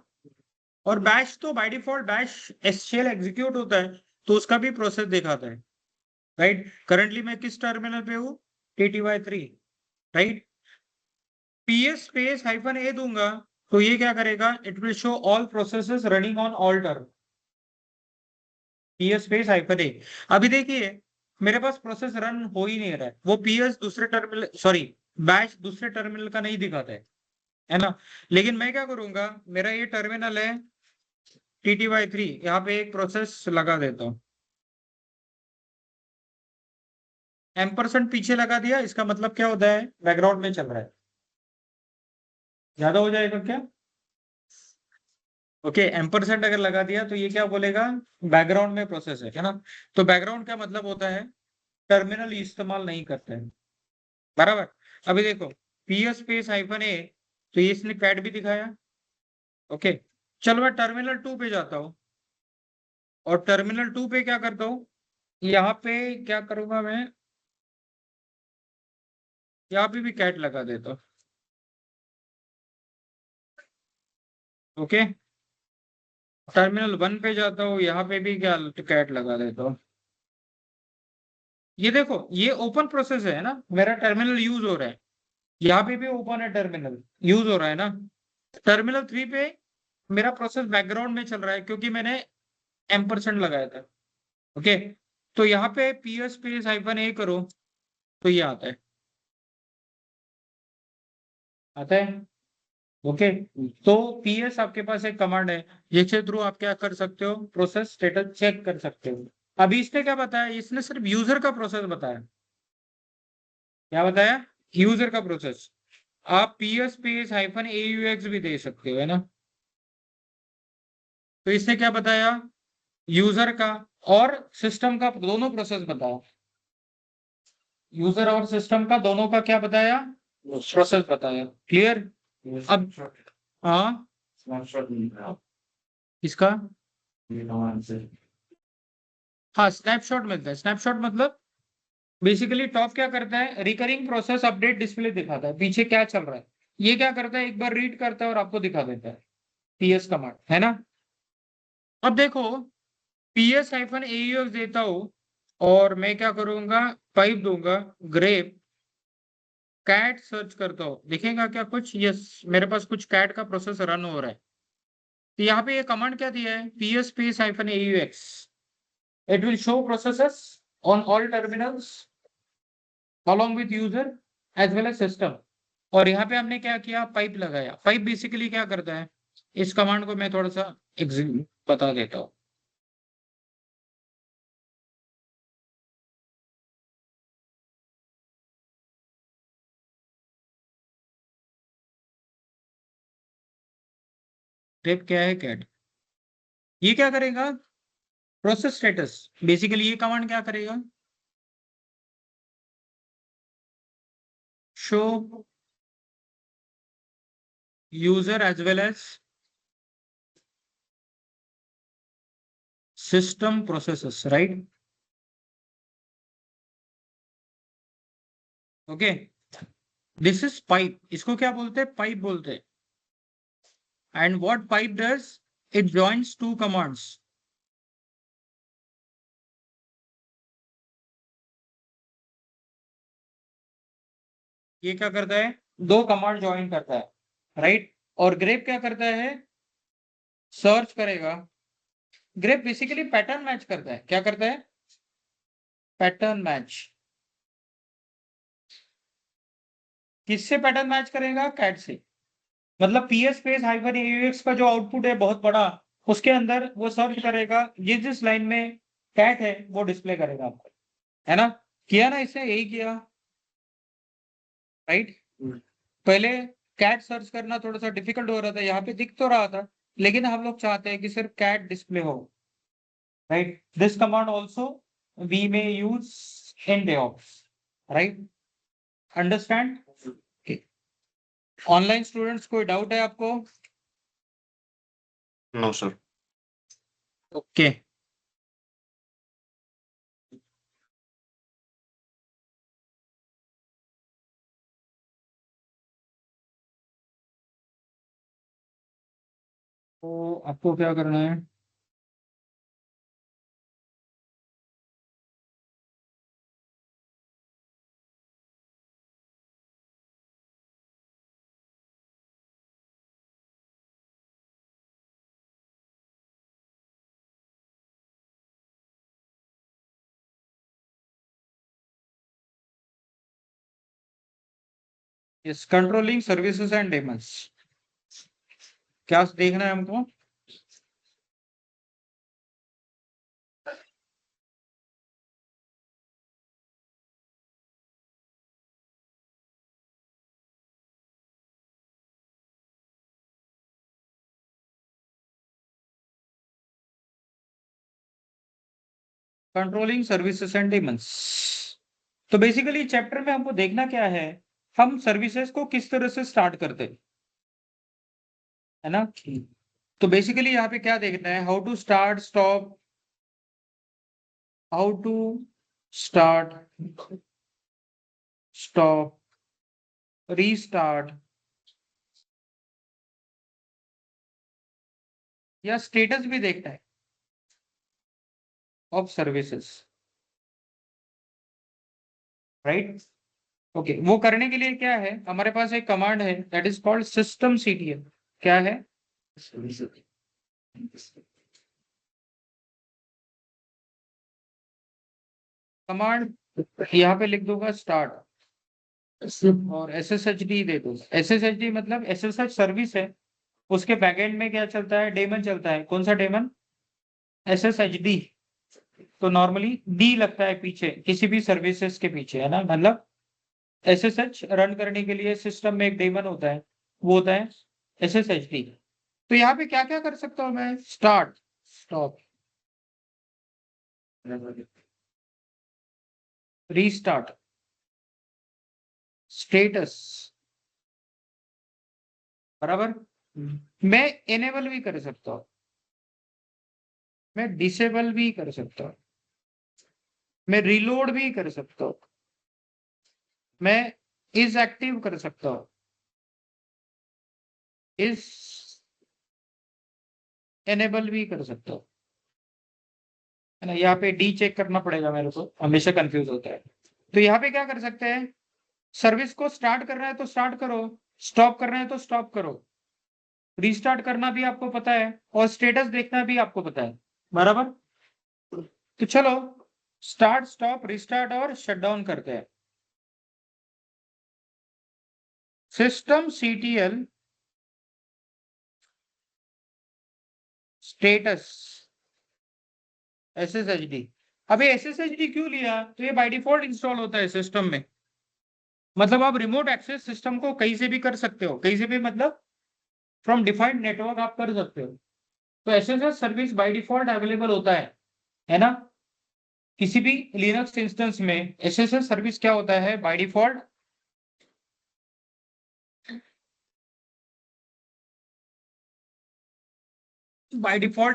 और बैश तो by default bash shell execute होता है, तो उसका भी प्रोसेस दिखाता है, राइट। करंटली मैं किस टर्मिनल पे हूँ? TTY3, right. PS space -a दूंगा तो ये क्या करेगा? It will show all processes running on all term. PS space -a। अभी देखिए मेरे पास प्रोसेस रन हो ही नहीं रहा है, वो PS दूसरे टर्मिनल, सॉरी, बैच दूसरे टर्मिनल का नहीं दिखाता है ना। लेकिन मैं क्या करूंगा, मेरा ये टर्मिनल है TTY3, यहाँ पे एक प्रोसेस लगा देता हूँ। एम्परसेंड पीछे लगा दिया, इसका मतलब क्या होता है? बैकग्राउंड में चल रहा है। ज्यादा हो जाएगा क्या? ओके, एम्परसेंड अगर लगा दिया तो ये क्या बोलेगा? बैकग्राउंड में प्रोसेस है ना। तो बैकग्राउंड का मतलब होता है टर्मिनल इस्तेमाल नहीं करते हैं, बराबर। अभी देखो, PS स्पेस -a, तो ये इसने कैट भी दिखाया। ओके, चलो मैं टर्मिनल 2 पे जाता हूँ, और टर्मिनल 2 पे क्या करता हूँ? यहाँ पे क्या करूंगा मैं? यहाँ पे भी कैट लगा देता हूँ। ओके, टर्मिनल 1 पे जाता हूँ, यहाँ पे भी क्या कैट लगा देता हूँ। ये देखो ये ओपन प्रोसेस है ना, मेरा टर्मिनल यूज हो रहा है, यहाँ पे भी ओपन है, टर्मिनल यूज हो रहा है ना। टर्मिनल 3 पे मेरा प्रोसेस बैकग्राउंड में चल रहा है क्योंकि मैंने एम्परसेंड लगाया था। ओके, तो यहाँ पे पीएस स्पेस हाइफन ए करो तो ये आता है, आता है। ओके, तो पीएस आपके पास एक कमांड है जिसके थ्रू आप क्या कर सकते हो, प्रोसेस स्टेटस चेक कर सकते हो। अभी इसने क्या बताया, इसने सिर्फ यूजर का प्रोसेस बताया। क्या बताया, यूजर का प्रोसेस। आप पीएस स्पेस हाइफन AUX भी दे सकते हो, है ना। तो इसने क्या बताया, यूजर का और सिस्टम का दोनों प्रोसेस बताया। यूजर और सिस्टम का दोनों का क्या बताया, प्रोसेस बताया। क्लियर। अब हाँ, इसका हाँ स्नैपशॉट मिलता है। स्नैपशॉट मतलब बेसिकली टॉप क्या करता है, रिकरिंग प्रोसेस अपडेट डिस्प्ले दिखाता है, पीछे क्या चल रहा है। ये क्या करता है, एक बार रीड करता है और आपको दिखा देता है, पीएस कमांड, है ना। अब देखो, पीएस हाइफन AUX देता हूं और मैं क्या करूंगा, पाइप दूंगा ग्रेप कैट सर्च करता हूं, दिखेगा क्या कुछ, यस मेरे पास कुछ कैट का प्रोसेस रन हो रहा है। तो यहाँ पे ये कमांड क्या दिया है, PS space hyphen AUX, it will show processes on all terminals along with user as well as system। और यहाँ पे हमने क्या किया, पाइप लगाया। पाइप बेसिकली क्या करता है, इस कमांड को मैं थोड़ा सा बता देता हूँ। टेप क्या है, कैट, ये क्या करेगा, प्रोसेस स्टेटस। बेसिकली ये कमांड क्या करेगा, show user as well as system processes, right. Okay, this is pipe, इसको क्या बोलते हैं, पाइप बोलते हैं। And what pipe does, it joins two commands. ये क्या करता है, दो कमांड ज्वाइन करता है, राइट। और ग्रेप क्या करता है, सर्च करेगा। ग्रेप बेसिकली पैटर्न मैच करता है, क्या करता है, पैटर्न मैच। किससे पैटर्न मैच करेगा, कैट से। मतलब पीएस स्पेस हाइफन AUX का जो आउटपुट है बहुत बड़ा, उसके अंदर वो सर्च करेगा, जिस जिस लाइन में कैट है वो डिस्प्ले करेगा आपको, है ना। किया ना, इससे यही किया, राइट। पहले कैट सर्च करना थोड़ा सा डिफिकल्ट हो रहा था, यहाँ पे दिख तो रहा था, लेकिन हम लोग चाहते हैं कि सिर्फ कैट डिस्प्ले हो, right. This command also we may use in DevOps, right. Understand. Online students, कोई डाउट है आपको। No sir. ओके, तो आपको क्या करना है, yes controlling services and Demons, क्या देखना है हमको। कंट्रोलिंग सर्विसेज एंड डेमन्स, तो बेसिकली चैप्टर में हमको देखना क्या है, हम सर्विसेज को किस तरह से स्टार्ट करते हैं, है ना। तो बेसिकली यहाँ पे क्या देखना है, how to start stop, how to start stop restart, या स्टेटस भी देखना है ऑफ सर्विसेज। राइट। ओके, वो करने के लिए क्या है, हमारे पास एक कमांड है that is called system CTL. क्या है? कमांड यहाँ पे लिख दूंगा स्टार्ट, और एसएसएचडी दे दो। एसएसएचडी मतलब एसएसएच सर्विस है, उसके बैकएंड में क्या चलता है, डेमन चलता है। कौन सा डेमन? एसएसएचडी। तो नॉर्मली डी लगता है पीछे किसी भी सर्विसेज के पीछे, है ना, मतलब एसएसएच रन करने के लिए सिस्टम में एक डेमन होता है, वो होता है एसएसएचडी। तो यहाँ पे क्या क्या कर सकता हूँ मैं? स्टार्ट, स्टॉप, रीस्टार्ट, स्टेटस, बराबर। मैं इनेबल भी कर सकता हूँ, मैं डिसेबल भी कर सकता हूँ, मैं रिलोड भी कर सकता हूँ, मैं इज एक्टिव कर सकता हूँ, इस एनेबल भी कर सकता हूँ, है ना। यहाँ पे डी चेक करना पड़ेगा मेरे को, हमेशा कंफ्यूज होता है। तो यहाँ पे क्या कर सकते हैं, सर्विस को स्टार्ट करना है तो स्टार्ट करो, स्टॉप करना है तो स्टॉप करो, रीस्टार्ट करना भी आपको पता है, और स्टेटस देखना भी आपको पता है, बराबर। तो चलो स्टार्ट, स्टॉप, रिस्टार्ट और शट डाउन करते हैं। System CTL status SSHD. अभी एसएसएचडी क्यों लिया? तो ये बाय डिफॉल्ट इंस्टॉल होता है सिस्टम में, मतलब आप रिमोट एक्सेस सिस्टम को कहीं से भी कर सकते हो, कहीं से भी मतलब फ्रॉम डिफाइंड नेटवर्क आप कर सकते हो। तो SSH service by default available होता है ना। किसी भी लिनक्स इंस्टेंस में एसएसएच सर्विस क्या होता है, बाय डिफॉल्ट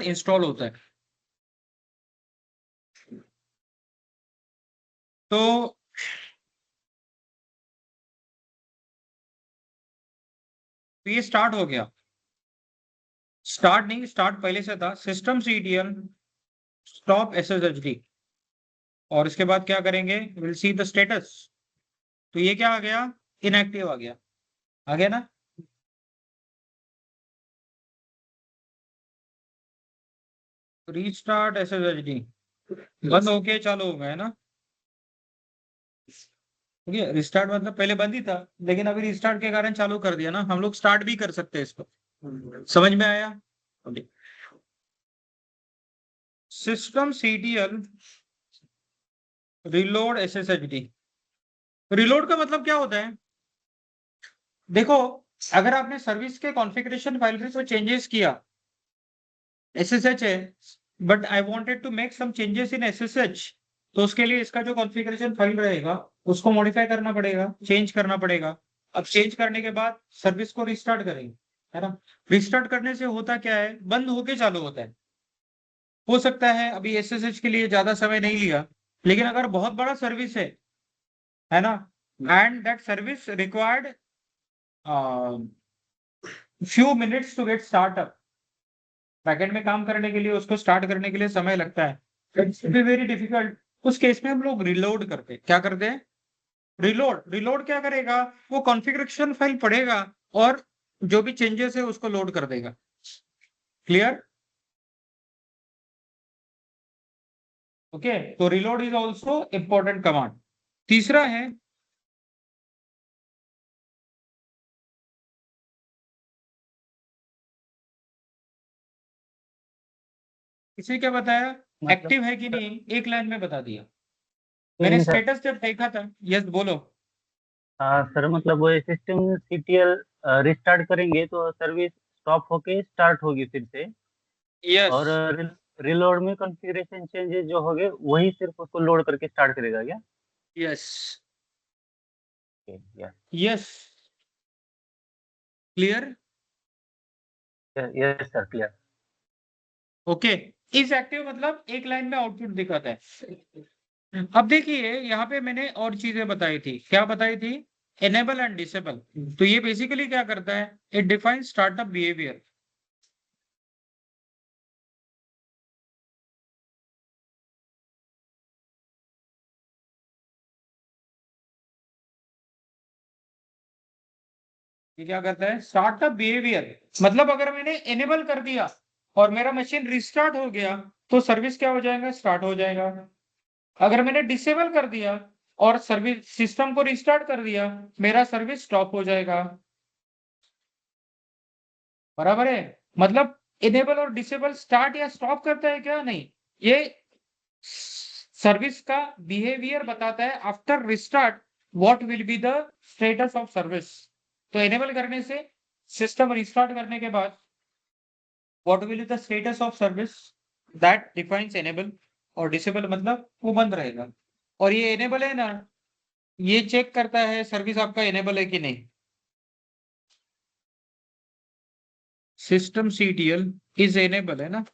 इंस्टॉल होता है। तो ये स्टार्ट हो गया, स्टार्ट नहीं, स्टार्ट पहले से था, सिस्टम सीटीएल स्टॉप एसएसएचडी, और इसके बाद क्या करेंगे, विल सी द स्टेटस। तो ये क्या आ गया, इनएक्टिव आ गया ना। रीस्टार्ट एसएसएचडी, बंद होके चालू हो गया है ना। ठीक है, रिस्टार्ट मतलब पहले बंद ही था, लेकिन अभी रिस्टार्ट के कारण चालू कर दिया ना, हम लोग स्टार्ट भी कर सकते हैं इसको। समझ में आया? System CTL reload SSHD. Reload का मतलब क्या होता है? देखो, अगर आपने सर्विस के कॉन्फ़िगरेशन फाइल में कोई चेंजेस किया, एसएसएच है, but I wanted to make some changes in SSH, तो उसके लिए इसका जो कॉन्फ़िगरेशन फाइल रहेगा उसको मॉडिफाई करना पड़ेगा, चेंज करना पड़ेगा। अब चेंज करने के बाद सर्विस को रिस्टार्ट करेंगे, है ना। रिस्टार्ट करने से होता क्या है, बंद होके चालू होता है। हो सकता है अभी एसएसएच के लिए ज्यादा समय नहीं लिया, लेकिन अगर बहुत बड़ा सर्विस है ना, and that service required few minutes to get startup, backend में काम करने के लिए उसको स्टार्ट करने के लिए समय लगता है, इट्स वेरी डिफिकल्ट। उस केस में हम लोग रिलोड करते हैं। क्या करते हैं? रिलोड। रिलोड क्या करेगा, वो कॉन्फ़िगरेशन फाइल पढ़ेगा और जो भी चेंजेस है उसको लोड कर देगा। क्लियर? ओके, तो reload is also important command. तीसरा है, इसे क्या बताया, मतलब एक्टिव है कि नहीं, एक लाइन में बता दिया। नहीं मैंने नहीं सर। स्टेटस जब देखा था, यस बोलो। हाँ सर, मतलब वो सिस्टम सीटीएल रिस्टार्ट करेंगे तो सर्विस स्टॉप होके स्टार्ट होगी फिर से। यस और रिलोड में कॉन्फ़िगरेशन चेंजेस जो होंगे वही सिर्फ उसको लोड करके स्टार्ट करेगा क्या? यस या yes, clear. Yes sir, clear. Okay, is active मतलब एक लाइन में आउटपुट दिखाता है। अब देखिए यहाँ पे मैंने और चीजें बताई थी, क्या बताई थी, एनेबल एंड डिसेबल। तो ये बेसिकली क्या करता है, इट डिफाइन स्टार्टअप बिहेवियर। ये क्या करता है, स्टार्ट द बिहेवियर, मतलब अगर मैंने एनेबल कर दिया और मेरा मशीन रिस्टार्ट हो गया तो सर्विस क्या हो जाएगा, स्टार्ट हो जाएगा। अगर मैंने डिसेबल कर दिया और सर्विस सिस्टम को रिस्टार्ट कर दिया, मेरा सर्विस स्टॉप हो जाएगा। बराबर है, मतलब इनेबल और डिसेबल स्टार्ट या स्टॉप करता है क्या, नहीं, ये सर्विस का बिहेवियर बताता है after restart what will be the status of service. तो इनेबल करने से सिस्टम रिस्टार्ट करने के बाद what will be the status of service, that defines enable. और डिसेबल मतलब वो बंद रहेगा। और ये इनेबल है ना, ये चेक करता है सर्विस आपका इनेबल है कि नहीं। सिस्टम सीटीएल इज इनेबल है ना,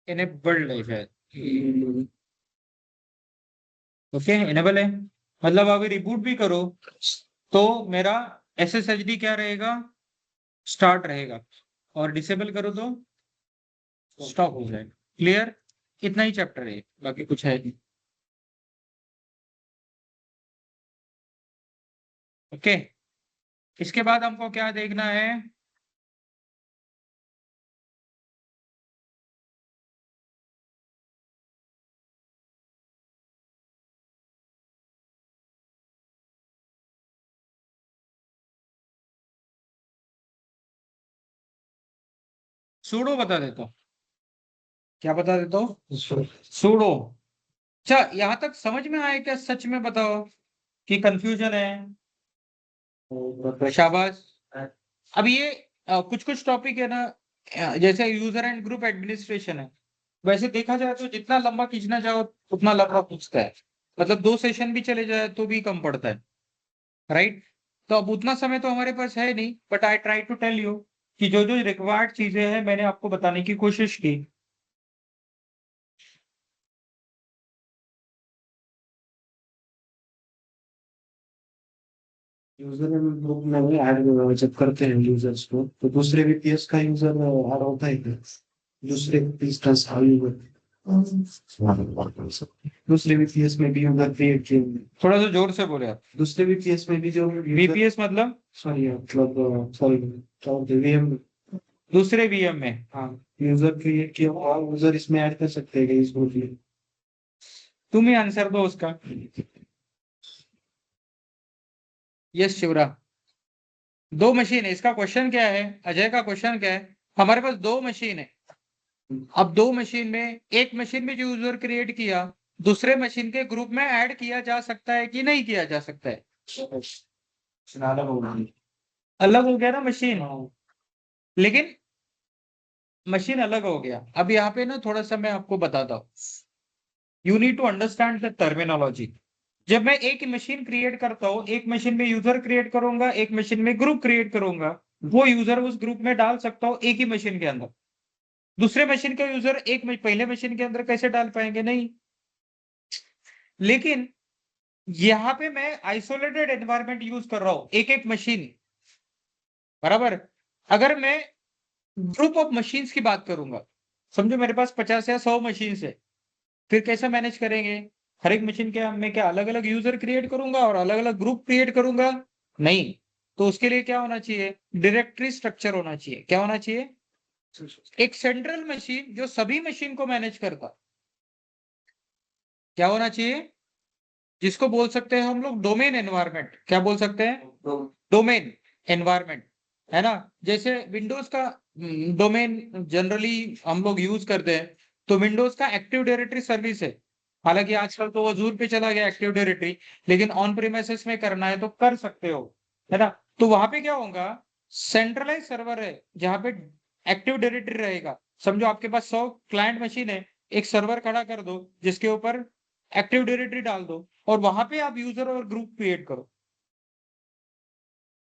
इनेबल्ड है शायद, ओके इनेबल है, मतलब अगर रिबूट भी करो तो मेरा एसएसएचडी क्या रहेगा, स्टार्ट रहेगा, और डिसेबल करो तो स्टॉप हो जाएगा। क्लियर, इतना ही चैप्टर है, बाकी कुछ है नहीं। ओके, इसके बाद हमको क्या देखना है, सूडो बता देता हूँ। क्या बता देता हूँ, सूडो। अच्छा, यहां तक समझ में आया क्या, सच में बताओ कि कंफ्यूजन है। शाबाश। अब ये कुछ कुछ टॉपिक है ना, जैसे यूजर एंड ग्रुप एडमिनिस्ट्रेशन है, वैसे देखा जाए तो जितना लंबा खींचना चाहो उतना लंबा खींचता है, मतलब 2 सेशन भी चले जाए तो भी कम पड़ता है, राइट। तो अब उतना समय तो हमारे पास है नहीं, but I try to tell you कि जो जो रिक्वायर्ड चीजें हैं मैंने आपको बताने की कोशिश की। यूजर ग्रुप में भी ऐड जब करते हैं यूजर्स को तो दूसरे VPS का यूजर ऐड होता है क्या? दूसरे इंस्टेंस का यूजर दूसरे VPS में भी यूजर क्रिएट किए हुए हैं। थोड़ा सा जोर से बोले आप। दूसरे VPS में भी जो वीपीएस मतलब सॉरी मतलब सॉरी क्या बोलते हैं VM दूसरे वीएम में। हाँ यूजर क्रिएट किया हुआ यूजर इसमें ऐड कर सकते हैं क्या इस ग्रुप में? तुम ही आंसर दो उसका। यस शिवराज, 2 मशीन है, इसका क्वेश्चन क्या है, अजय का क्वेश्चन क्या है, हमारे पास 2 मशीन है। अब 2 मशीन में, एक मशीन में जो यूजर क्रिएट किया दूसरे मशीन के ग्रुप में ऐड किया जा सकता है कि नहीं किया जा सकता है। अलग होगा। अलग हो गया ना मशीन, लेकिन मशीन अलग हो गया। अब यहाँ पे ना थोड़ा सा मैं आपको बताता हूँ, you need to understand the terminology. जब मैं एक मशीन क्रिएट करता हूँ, एक मशीन में यूजर क्रिएट करूंगा, एक मशीन में ग्रुप क्रिएट करूंगा, वो यूजर उस ग्रुप में डाल सकता हूँ एक ही मशीन के अंदर। दूसरे मशीन का यूजर पहले मशीन के अंदर कैसे डाल पाएंगे, नहीं। लेकिन यहाँ पे मैं आइसोलेटेड एनवायरनमेंट यूज कर रहा हूं, एक एक मशीन, बराबर। अगर मैं ग्रुप ऑफ मशीन्स की बात करूंगा, समझो मेरे पास 50 या 100 मशीन है, फिर कैसे मैनेज करेंगे, हर एक मशीन के मैं क्या अलग अलग यूजर क्रिएट करूंगा और अलग अलग ग्रुप क्रिएट करूंगा, नहीं। तो उसके लिए क्या होना चाहिए, डायरेक्टरी स्ट्रक्चर होना चाहिए। क्या होना चाहिए, एक सेंट्रल मशीन जो सभी मशीन को मैनेज करता। क्या होना चाहिए, जिसको बोल सकते हैं हम लोग डोमेन एनवायरनमेंट। क्या बोल सकते हैं, डोमेन एनवायरनमेंट, है ना। जैसे विंडोज का डोमेन जनरली हम लोग यूज करते हैं, तो विंडोज का एक्टिव डायरेक्टरी सर्विस है। हालांकि आजकल तो अजूर पे चला गया एक्टिव डायरेक्टरी, लेकिन ऑन प्रीमाइसेस में करना है तो कर सकते हो, है ना। तो वहां पे क्या होगा, सेंट्रलाइज सर्वर है जहां पे एक्टिव डायरेक्टरी रहेगा। समझो आपके पास 100 क्लाइंट मशीन है, एक सर्वर खड़ा कर दो जिसके ऊपर एक्टिव डायरेक्टरी डाल दो, और वहां पे आप यूजर और ग्रुप क्रिएट करो।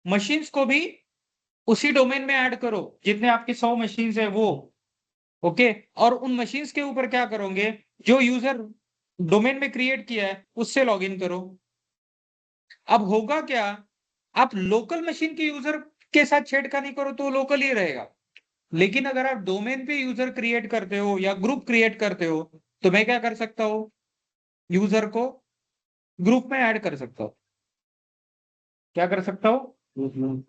मशीन्स को भी उसी डोमेन में ऐड करो जितने आपके 100 मशीन्स है वो, ओके। और उन मशीन्स के ऊपर क्या करोगे, जो यूजर डोमेन में क्रिएट किया है उससे लॉग इन करो। अब होगा क्या, आप लोकल मशीन के यूजर के साथ छेड़खानी करो तो लोकल ही रहेगा, लेकिन अगर आप डोमेन पे यूजर क्रिएट करते हो या ग्रुप क्रिएट करते हो, तो मैं क्या कर सकता हूं, यूजर को ग्रुप में ऐड कर सकता हूं। क्या कर सकता हूँ? हम्म।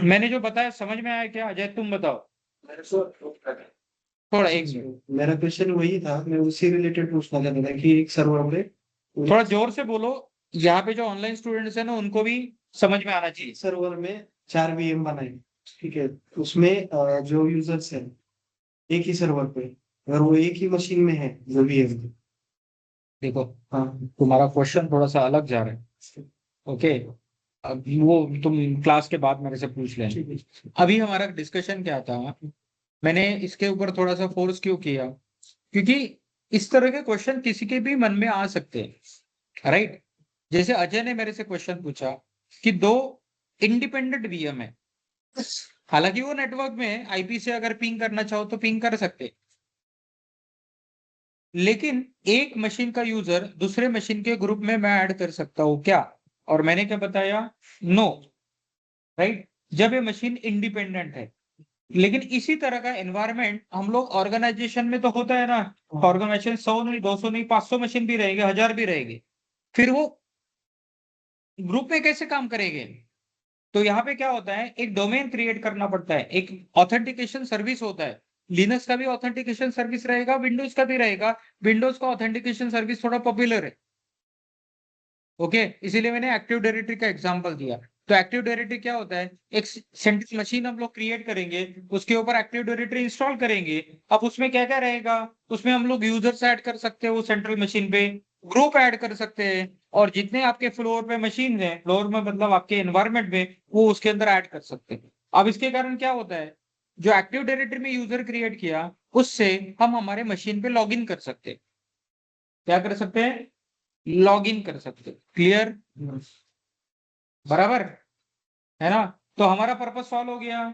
मैंने जो बताया समझ में आया क्या? अजय तुम बताओ थोड़ा, एक मिनट मेरा क्वेश्चन वही था, मैं उसी रिलेटेड पूछना चाहता था कि एक सर्वर पे थोड़ा जोर से बोलो, यहाँ पे जो ऑनलाइन स्टूडेंट्स है ना उनको भी समझ में आना चाहिए। सर्वर में 4 VM बनाए, ठीक है, उसमें जो यूजर्स है एक ही सर्वर पे, अगर वो एक ही मशीन में है जो VM, देखो हाँ तुम्हारा क्वेश्चन थोड़ा सा अलग जा रहा है, ओके? अब वो तुम क्लास के बाद मेरे से पूछ लेना। अभी हमारा डिस्कशन क्या था, मैंने इसके ऊपर थोड़ा सा फोर्स क्यों किया, क्योंकि इस तरह के क्वेश्चन किसी के भी मन में आ सकते हैं, राइट? जैसे अजय ने मेरे से क्वेश्चन पूछा कि दो इंडिपेंडेंट वीएम है, हालांकि वो नेटवर्क में है, आईपी से अगर पिंग करना चाहो तो पिंग कर सकते, लेकिन एक मशीन का यूजर दूसरे मशीन के ग्रुप में मैं ऐड कर सकता हूं क्या? और मैंने क्या बताया? No, right? जब ये मशीन इंडिपेंडेंट है। लेकिन इसी तरह का एनवायरनमेंट हम लोग ऑर्गेनाइजेशन में तो होता है ना, ऑर्गेनाइजेशन 100 नहीं, 200 नहीं, 500 मशीन भी रहेंगे, 1000 भी रहेंगे, फिर वो ग्रुप में कैसे काम करेंगे? तो यहाँ पे क्या होता है, एक डोमेन क्रिएट करना पड़ता है, एक ऑथेंटिकेशन सर्विस होता है। लिनक्स का भी ऑथेंटिकेशन सर्विस रहेगा, विंडोज का भी रहेगा। विंडोज का ऑथेंटिकेशन सर्विस थोड़ा पॉपुलर है, ओके, इसीलिए मैंने एक्टिव डायरेक्टरी का एग्जांपल दिया। तो एक्टिव डायरेक्टरी क्या होता है, एक सेंट्रल मशीन हम लोग क्रिएट करेंगे, उसके ऊपर एक्टिव डायरेक्टरी इंस्टॉल करेंगे। अब उसमें क्या क्या रहेगा, उसमें हम लोग यूजर्स ऐड कर सकते हैं, वो सेंट्रल मशीन पे ग्रुप ऐड कर सकते हैं, और जितने आपके फ्लोर पे मशीन है, फ्लोर में मतलब आपके एनवायरमेंट में, वो उसके अंदर ऐड कर सकते हैं। अब इसके कारण क्या होता है, जो एक्टिव डायरेक्टरी में यूजर क्रिएट किया, उससे हम हमारे मशीन पे लॉग इन कर सकते हैं। क्या कर सकते हैं? लॉग इन कर सकते। क्लियर? बराबर है ना? तो हमारा पर्पस सॉल्व हो गया।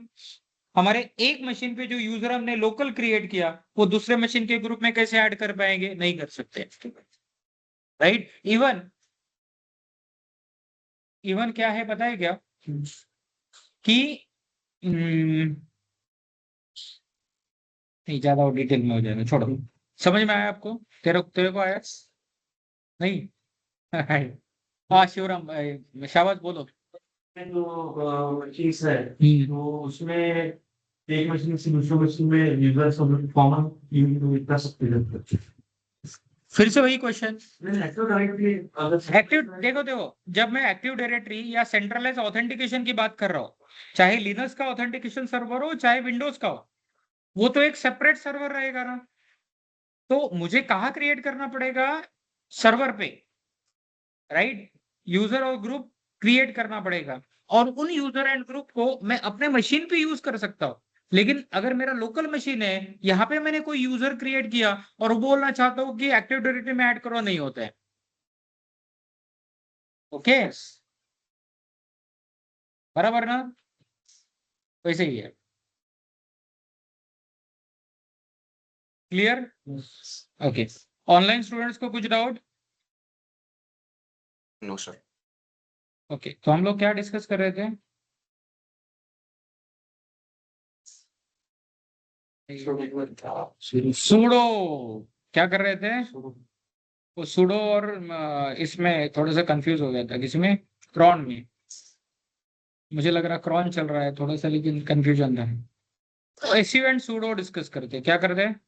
हमारे एक मशीन पे जो यूजर हमने लोकल क्रिएट किया, वो दूसरे मशीन के ग्रुप में कैसे ऐड कर पाएंगे? नहीं कर सकते, राइट? इवन इवन क्या है पता है क्या, कि नहीं, ज्यादा डिटेल में हो जाएगा, छोड़ो। समझ में आया आपको? तेरे तेरे को आया? नहीं? हाँ शिवराम, शाबाश, बोलो। में जो चीज है, हम्म, तो उसमें एक मशीन से दूसरे मशीन में यूजर सब कॉमन यूज कर सकते हैं। फिर से वही क्वेश्चन। एक्टिव डायरेक्टरी एक्टिव, देखो देखो, जब मैं एक्टिव डायरेक्टरी या सेंट्रलाइज ऑथेंटिकेशन की बात कर रहा हूँ, चाहे लिनक्स का ऑथेंटिकेशन सर्वर हो चाहे विंडोज का हो, वो तो एक सेपरेट सर्वर रहेगा ना। तो मुझे कहाँ क्रिएट करना पड़ेगा? सर्वर पे, राइट? यूजर और ग्रुप क्रिएट करना पड़ेगा, और उन यूजर एंड ग्रुप को मैं अपने मशीन पे यूज कर सकता हूँ। लेकिन अगर मेरा लोकल मशीन है, यहाँ पे मैंने कोई यूजर क्रिएट किया और बोलना चाहता हूँ कि एक्टिव डायरेक्टरी में ऐड करो, नहीं होता है, ओके? बराबर ना? वैसे ही है। क्लियर? ओके। ऑनलाइन स्टूडेंट्स को कुछ डाउट? No sir. ओके, तो हम लोग क्या डिस्कस कर रहे थे? सूडो। क्या कर रहे थे? वो सूडो, और इसमें थोड़ा सा कंफ्यूज हो गया था, किसमें? क्रॉन में। मुझे लग रहा क्रॉन चल रहा है थोड़ा सा, लेकिन कंफ्यूजन है। तो एसयू एंड सूडो डिस्कस करते, क्या करते हैं?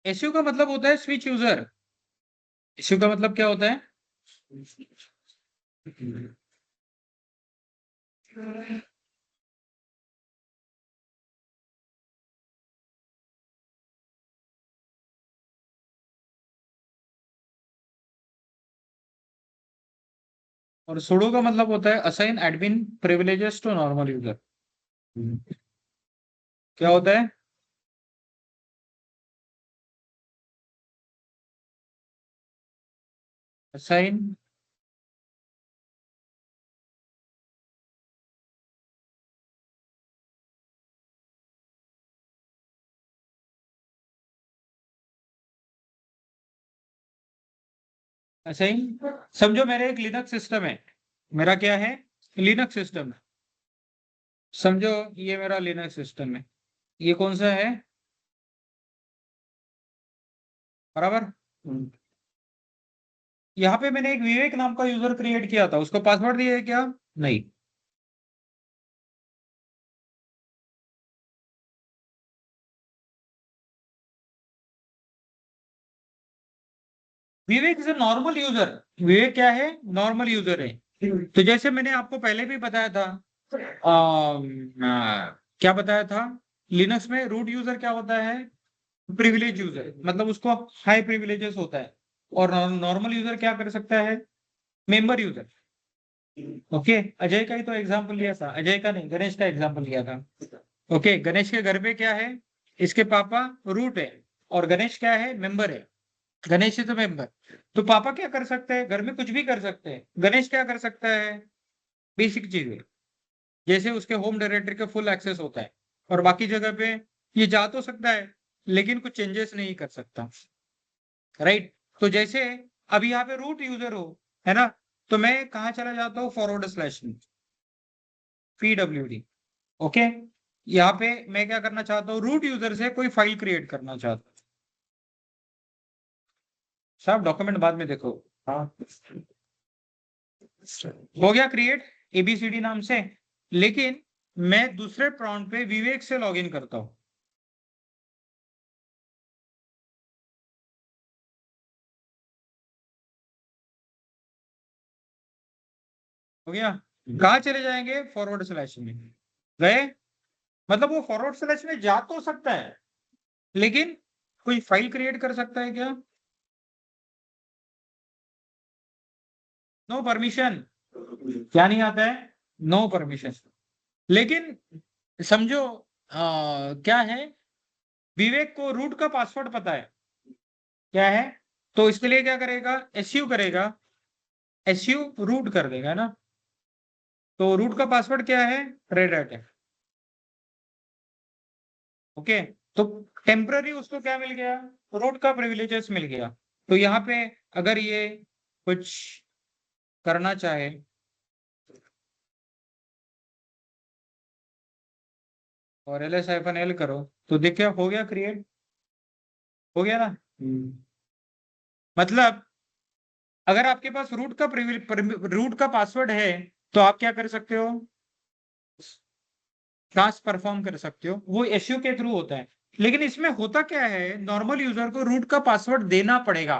एसयू का मतलब होता है स्विच यूजर। एसयू का मतलब क्या होता है? और sudo का मतलब होता है assign admin privileges to normal user. क्या होता है? असाइन असाइन समझो मेरे एक लिनक्स सिस्टम है। मेरा क्या है? लिनक्स सिस्टम है। समझो ये मेरा लिनक्स सिस्टम है। ये कौन सा है, बराबर। यहाँ पे मैंने एक विवेक नाम का यूजर क्रिएट किया था, उसको पासवर्ड दिया है क्या, नहीं। विवेक इज ए नॉर्मल यूजर। विवेक क्या है, नॉर्मल यूजर है। तो जैसे मैंने आपको पहले भी बताया था, क्या बताया था, लिनक्स में रूट यूजर क्या होता है, प्रिविलेज यूजर, मतलब उसको हाई प्रिविलेजेस होता है। और नॉर्मल यूजर क्या कर सकता है, मेंबर यूजर। ओके, अजय का ही तो एग्जांपल लिया था, अजय का नहीं, गणेश का एग्जांपल लिया था। ओके, गणेश के घर पे क्या है, इसके पापा रूट है और गणेश क्या है, मेंबर है। Ganesh is a member. तो पापा क्या कर सकते हैं, घर में कुछ भी कर सकते हैं। गणेश क्या कर सकता है, बेसिक चीजें, जैसे उसके होम डायरेक्टरी का फुल एक्सेस होता है, और बाकी जगह पे ये जा तो सकता है लेकिन कुछ चेंजेस नहीं कर सकता, राइट। तो जैसे अभी यहाँ पे रूट यूजर हो, है ना, तो मैं कहाँ चला जाता हूँ, फॉरवर्ड स्लैश में, PWD। ओके, यहाँ पे मैं क्या करना चाहता हूँ, रूट यूजर से कोई फाइल क्रिएट करना चाहता हूँ। सब डॉक्यूमेंट बाद में देखो, हाँ, हो गया क्रिएट ABCD नाम से। लेकिन मैं दूसरे प्रॉम्प्ट पे विवेक से लॉगिन करता हूं। हो गया, कहा चले जाएंगे, फॉरवर्ड स्लैश में गए। मतलब वो फॉरवर्ड स्लैश में जा तो सकता है लेकिन कोई फाइल क्रिएट कर सकता है क्या, नो परमिशन। क्या नहीं आता है, नो परमिशन। लेकिन समझो क्या है, विवेक को रूट का पासवर्ड पता है, क्या है, तो इसके लिए क्या करेगा, एसयू करेगा, एसयू रूट कर देगा ना। तो रूट का पासवर्ड क्या है, रेड हैट है। ओके, तो टेम्पररी उसको क्या मिल गया, रूट का प्रिविलेजेस मिल गया। तो यहाँ पे अगर ये कुछ करना चाहे, और ls-l करो, तो देखिए हो गया क्रिएट, हो गया ना। मतलब अगर आपके पास रूट का पासवर्ड है तो आप क्या कर सकते हो, टास्क परफॉर्म कर सकते हो, वो एसयू के थ्रू होता है। लेकिन इसमें होता क्या है, नॉर्मल यूजर को रूट का पासवर्ड देना पड़ेगा।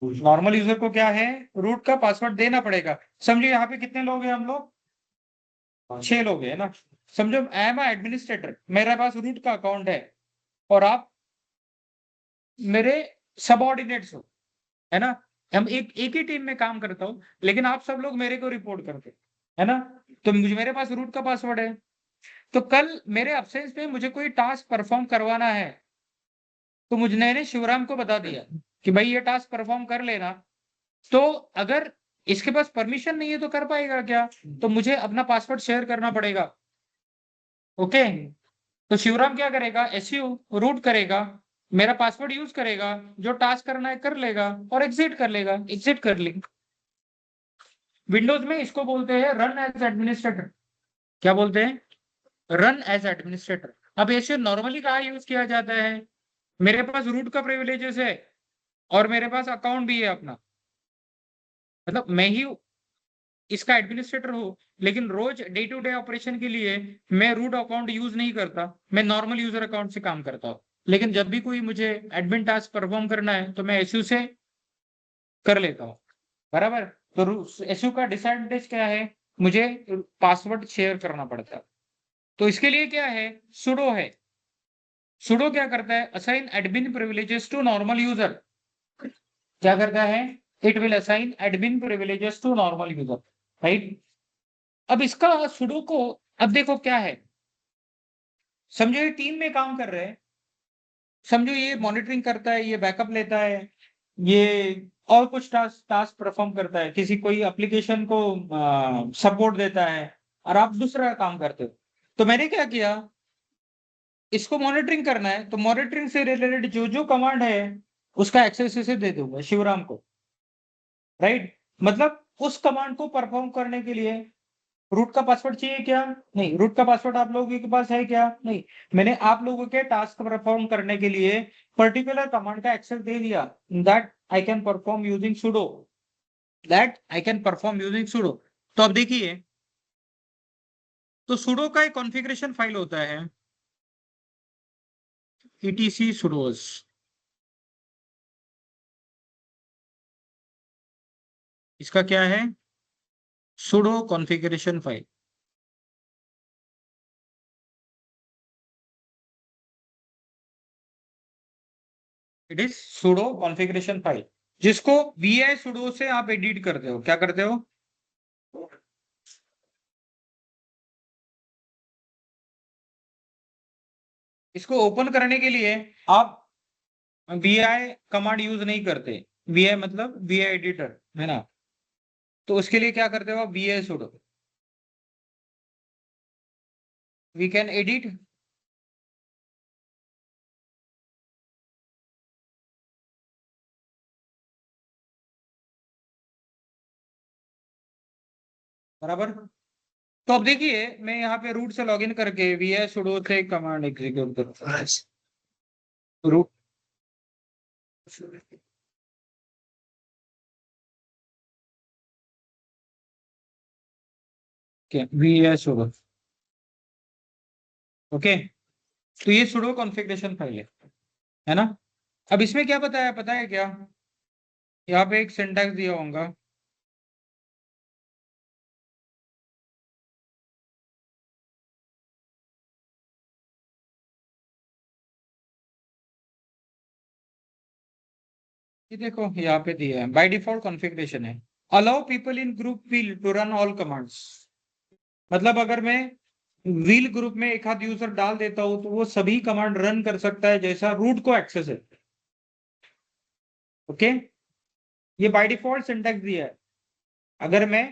नॉर्मल यूजर को क्या है, रूट का पासवर्ड देना पड़ेगा। समझिए यहाँ पे कितने लोग हैं, हम लोग 6 लोग हैं ना। समझो आई एम एडमिनिस्ट्रेटर, मेरे पास रूट का अकाउंट है और आप मेरे सबऑर्डिनेट्स हो, है ना। हम एक ही टीम में काम करता हूँ लेकिन आप सब लोग मेरे को रिपोर्ट करते, है ना। तो मुझे, मेरे पास रूट का पासवर्ड है। तो कल मेरे अब्सेंस में मुझे कोई टास्क परफॉर्म करवाना है, तो मुझे मैंने शिवराम को बता दिया कि भाई ये टास्क परफॉर्म कर लेना। तो अगर इसके पास परमिशन नहीं है तो कर पाएगा क्या, तो मुझे अपना पासवर्ड शेयर करना पड़ेगा। ओके, तो शिवराम क्या करेगा, एसयू रूट करेगा, मेरा पासवर्ड यूज करेगा, जो टास्क करना है कर लेगा और एग्जिट कर लेगा, एग्जिट कर लेगा। विंडोज में इसको बोलते हैं रन एज एडमिनिस्ट्रेटर। क्या बोलते हैं, रन एज एडमिनिस्ट्रेटर। अब ऐसे नॉर्मली कहाँ यूज किया जाता है, मेरे पास रूट का प्रिविलेजेस है और मेरे पास अकाउंट भी है अपना, मतलब मैं ही इसका एडमिनिस्ट्रेटर हूँ, लेकिन रोज डे टू डे ऑपरेशन के लिए मैं रूट अकाउंट यूज नहीं करता, मैं नॉर्मल यूजर अकाउंट से काम करता हूँ। लेकिन जब भी कोई मुझे एडमिन टास्क परफॉर्म करना है तो मैं एसयू से कर लेता हूँ, बराबर। तो एसयू का डिसएडवांटेज क्या है, मुझे पासवर्ड शेयर करना पड़ता है। तो इसके लिए क्या है, सुडो है। सुडो क्या करता है, assign admin privileges to normal user. क्या करता है, it will assign admin privileges to normal user, right. अब इसका सुडो को, अब देखो क्या है, समझो ये टीम में काम कर रहे हैं, समझो ये मॉनिटरिंग करता है, ये बैकअप लेता है, ये और कुछ टास्क परफॉर्म करता है, किसी कोई एप्लीकेशन को सपोर्ट देता है, और आप दूसरा काम करते हो। तो मैंने क्या किया, इसको मॉनिटरिंग करना है तो मॉनिटरिंग से रिलेटेड जो जो कमांड है उसका एक्सेस इसे दे दूंगा शिवराम को, राइट। मतलब उस कमांड को परफॉर्म करने के लिए रूट का पासवर्ड चाहिए क्या? नहीं। रूट का पासवर्ड आप लोगों के पास है क्या? नहीं। मैंने आप लोगों के टास्क परफॉर्म करने के लिए पर्टिकुलर कमांड का एक्सेस दे दिया, that I can perform using sudo, तो अब देखिए, तो sudo का एक कॉन्फ़िगरेशन फाइल होता है etc sudos, इसका क्या है? sudo configuration file. It is sudo configuration file, जिसको vi sudo से आप एडिट करते हो। क्या करते हो? इसको ओपन करने के लिए आप vi कमांड यूज नहीं करते। vi मतलब vi एडिटर है ना, तो उसके लिए क्या करते हो आप? vi sudo we can edit, बराबर। तो अब देखिए, मैं यहाँ पे रूट से लॉगिन करके vi sudo से कमांड एग्जीक्यूट करता हूँ। Root vi sudo, okay. तो ये sudo कॉन्फ़िगरेशन फाइल है ना। अब इसमें क्या बताया, पता है क्या? यहाँ पे एक सिंटैक्स दिया होगा, ये देखो यहाँ पे दिया है, बाय डिफॉल्ट कॉन्फ़िगरेशन है, allow people in group wheel to run all commands. मतलब अगर मैं व्हील ग्रुप में एक आध यूजर डाल देता हूं तो वो सभी कमांड रन कर सकता है जैसा रूट को एक्सेस है, ओके। ये बाय डिफॉल्ट सिंटैक्स दिया है। अगर मैं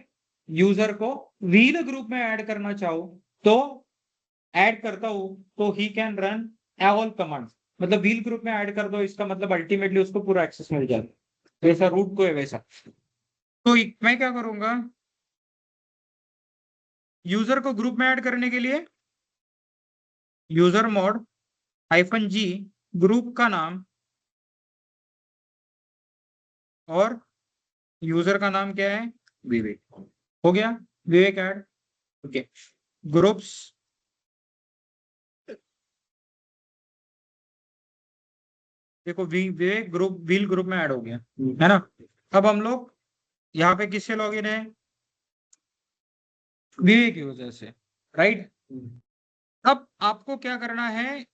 यूजर को व्हील ग्रुप में ऐड करना चाहूं तो ऐड करता हूं, तो he can run all commands. मतलब व्हील ग्रुप में ऐड कर दो, इसका मतलब अल्टीमेटली उसको पूरा एक्सेस मिल जाता है, जैसा रूट को है वैसा। तो मैं क्या करूंगा, यूजर को ग्रुप में ऐड करने के लिए यूजर मोड -g ग्रुप का नाम, और यूजर का नाम क्या है? विवेक। हो गया, विवेक ऐड, ओके। ग्रुप्स, देखो विवेक ग्रुप व्हील ग्रुप में ऐड हो गया, है ना। अब हम लोग यहाँ पे किससे लॉगिन है? विवेक यूजर से, राइट। अब आपको क्या करना है,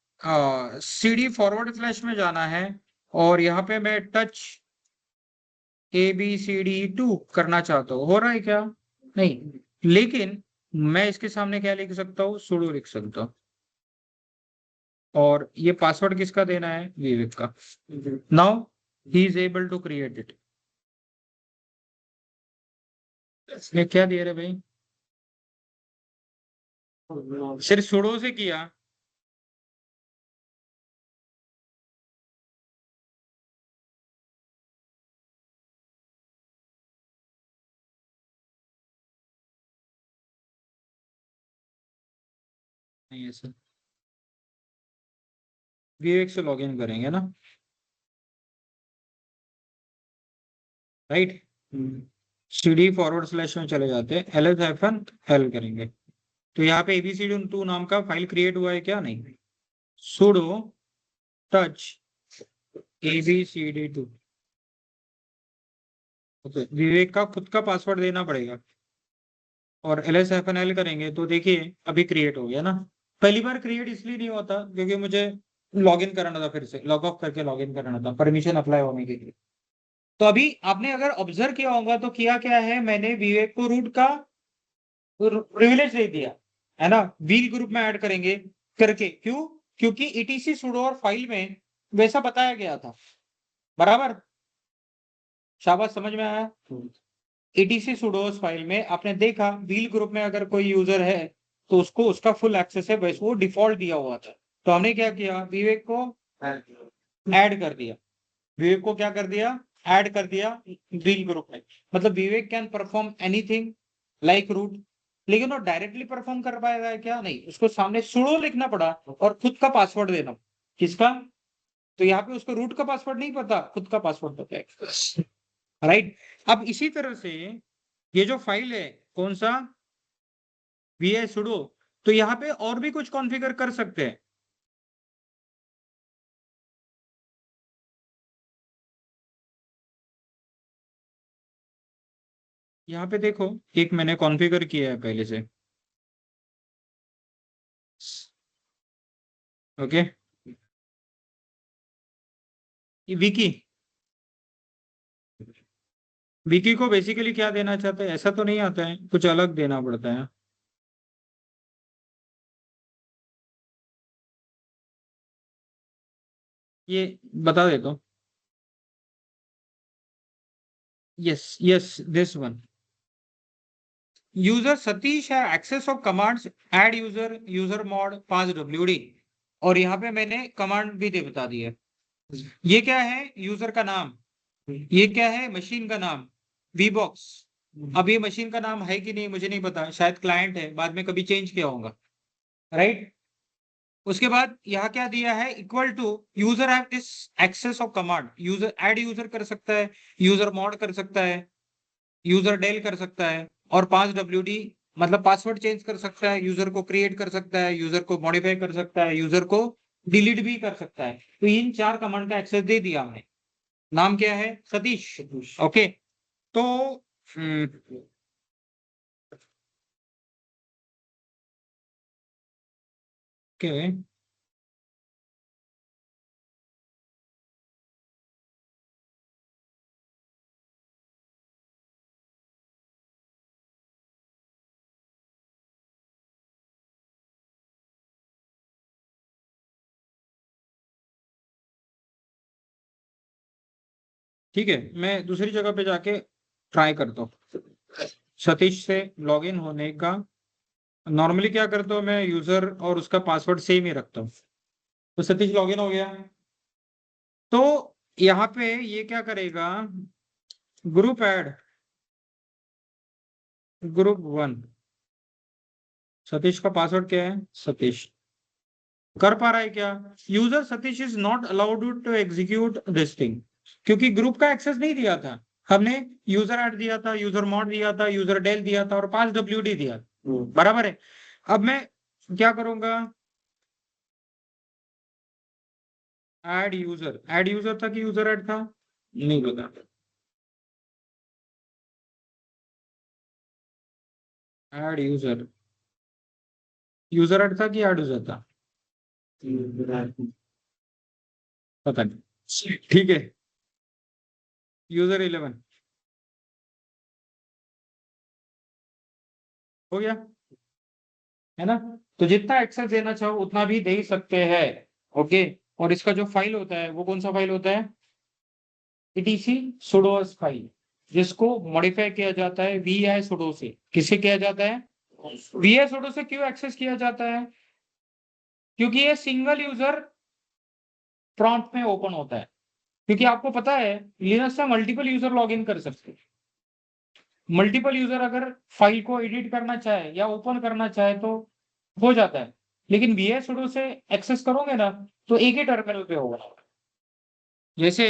cd फॉरवर्ड / में जाना है, और यहाँ पे मैं टच ABCD2 करना चाहता हूँ। हो रहा है क्या? नहीं। लेकिन मैं इसके सामने क्या लिख सकता हूँ? sudo लिख सकता हूँ, और ये पासवर्ड किसका देना है? विवेक का। Now he is able to create it. इसने क्या दिया रे भाई? सिर्फ sudo से किया। नहीं है सर, विवेक से लॉगिन करेंगे ना, राइट। cd फॉरवर्ड / में चले जाते हैं, ls-l करेंगे, तो यहाँ पे ABCD2 नाम का फाइल क्रिएट हुआ है क्या? नहीं। sudo touch ABCD2, okay. विवेक का खुद का पासवर्ड देना पड़ेगा, और ls-l करेंगे तो देखिए अभी क्रिएट हो गया ना। पहली बार क्रिएट इसलिए नहीं होता क्योंकि मुझे लॉगिन कराना था, फिर से लॉग ऑफ करके लॉगिन कराना था परमिशन अप्लाई होने के लिए। तो अभी आपने अगर ऑब्जर्व किया होगा तो किया क्या है, मैंने विवेक को रूट का प्रिविलेज दे दिया, है ना। व्हील ग्रुप में ऐड करेंगे करके, क्यों? क्योंकि etc sudo और फाइल में वैसा बताया गया था, बराबर। शाबाश, समझ में आया। etc sudo फाइल में आपने देखा व्हील ग्रुप में अगर कोई यूजर है तो उसको उसका फुल एक्सेस है, वैसे वो डिफॉल्ट दिया हुआ था। तो हमने क्या किया, विवेक को ऐड कर दिया। विवेक को क्या कर दिया? ऐड कर दिया व्हील ग्रुप में। मतलब Vivek can perform anything like root, लेकिन वो डायरेक्टली परफॉर्म कर पाएगा क्या? नहीं, उसको सामने सुडो लिखना पड़ा और खुद का पासवर्ड देना। किसका? तो यहाँ पे उसको रूट का पासवर्ड नहीं पता, खुद का पासवर्ड पता है। राइट। अब इसी तरह से ये जो फाइल है कौन सा, vi sudo, तो यहाँ पे और भी कुछ कॉन्फ़िगर कर सकते हैं। यहाँ पे देखो, एक मैंने कॉन्फ़िगर किया है पहले से। ओके, ये विकी, विकी को बेसिकली क्या देना चाहते हैं, ऐसा तो नहीं आता है, कुछ अलग देना पड़ता है। ये बता देता हूँ। Yes yes, this one, user Satish है, access of commands, add user, user mod 5wd, और यहाँ पे मैंने कमांड भी दे बता दी है। ये क्या है? यूजर का नाम। ये क्या है? मशीन का नाम, वीबॉक्स। अब ये मशीन का नाम है कि नहीं मुझे नहीं पता, शायद क्लाइंट है, बाद में कभी चेंज किया होगा। राइट। उसके बाद यहाँ क्या दिया है? Equal to user have this access of command, user add user कर सकता है, यूजर मॉड कर सकता है, यूजर डेल कर सकता है, और 5wd मतलब पासवर्ड चेंज कर सकता है, यूजर को क्रिएट कर सकता है, यूजर को मॉडिफाई कर सकता है, यूजर को डिलीट भी कर सकता है। तो इन 4 कमांड का एक्सेस दे दिया हमने। नाम क्या है? सतीश। ओके। तो ओके, ठीक है, मैं दूसरी जगह पे जाके ट्राई करता हूँ सतीश से लॉगिन होने का। नॉर्मली क्या करता हूँ मैं, यूजर और उसका पासवर्ड सेम ही रखता हूँ। तो सतीश लॉगिन हो गया। तो यहाँ पे ये क्या करेगा, ग्रुप ऐड, ग्रुप 1, सतीश का पासवर्ड क्या है? सतीश। कर पा रहा है क्या? User Satish is not allowed to execute this thing, क्योंकि ग्रुप का एक्सेस नहीं दिया था हमने। यूजर ऐड दिया था, यूजर मॉड दिया था, यूजर डेल दिया था, और 5wd दिया था। बराबर है। अब मैं क्या करूंगा, ऐड यूजर था कि यूजर ऐड था, नहीं पता। ऐड यूजर, यूजर ऐड था कि ऐड यूजर था, पता नहीं। ठीक है, यूजर 11 हो गया, है ना? तो जितना एक्सेस देना चाहो उतना भी दे ही सकते हैं। ओके। और इसका जो फाइल होता है वो कौन सा फाइल होता है? etc sudoers फाइल, जिसको मॉडिफाई किया जाता है vi sudo से। किससे किया जाता है? vi sudo से। क्यों एक्सेस किया जाता है? क्योंकि ये सिंगल यूजर प्रॉम्प्ट में ओपन होता है। क्योंकि आपको पता है लिनक्स में मल्टीपल यूजर लॉग इन कर सकते हैं। मल्टीपल यूजर अगर फाइल को एडिट करना चाहे या ओपन करना चाहे तो हो जाता है, लेकिन vi sudo से एक्सेस करोगे ना तो एक ही टर्मिनल पे होगा। जैसे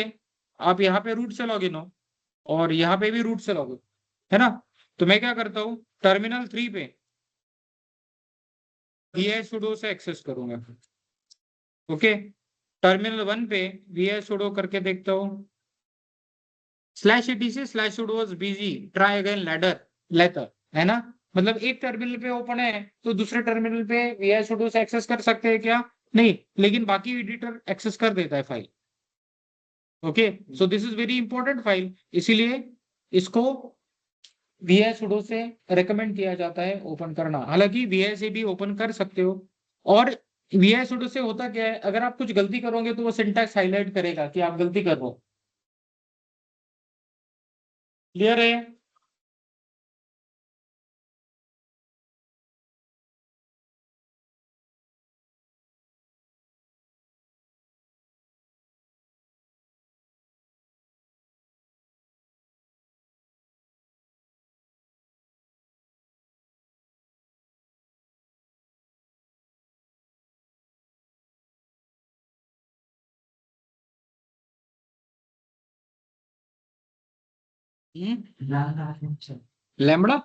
आप यहाँ पे रूट से लॉगिन हो और यहाँ पे भी रूट से लॉगिन, है ना? तो मैं क्या करता हूँ, टर्मिनल 3 पे vi sudo से एक्सेस करूंगा। ओके। टर्मिनल 1 पे vi sudo करके देखता हूँ, /etc/sudo was busy, try again later, है ना? मतलब एक टर्मिनल पे ओपन है तो दूसरे टर्मिनल पे vi sudo से एक्सेस कर सकते हैं क्या? नहीं, लेकिन बाकी एडिटर एक्सेस कर देता है file. Okay. So this is very important file, इसीलिए इसको vi sudo से रेकमेंड किया जाता है ओपन करना। हालांकि vi से भी ओपन कर सकते हो। और vi sudo से होता क्या है, अगर आप कुछ गलती करोगे तो वो सिंटैक्स हाईलाइट करेगा कि आप गलती कर रहे हो। क्लियर है? लैम्बडा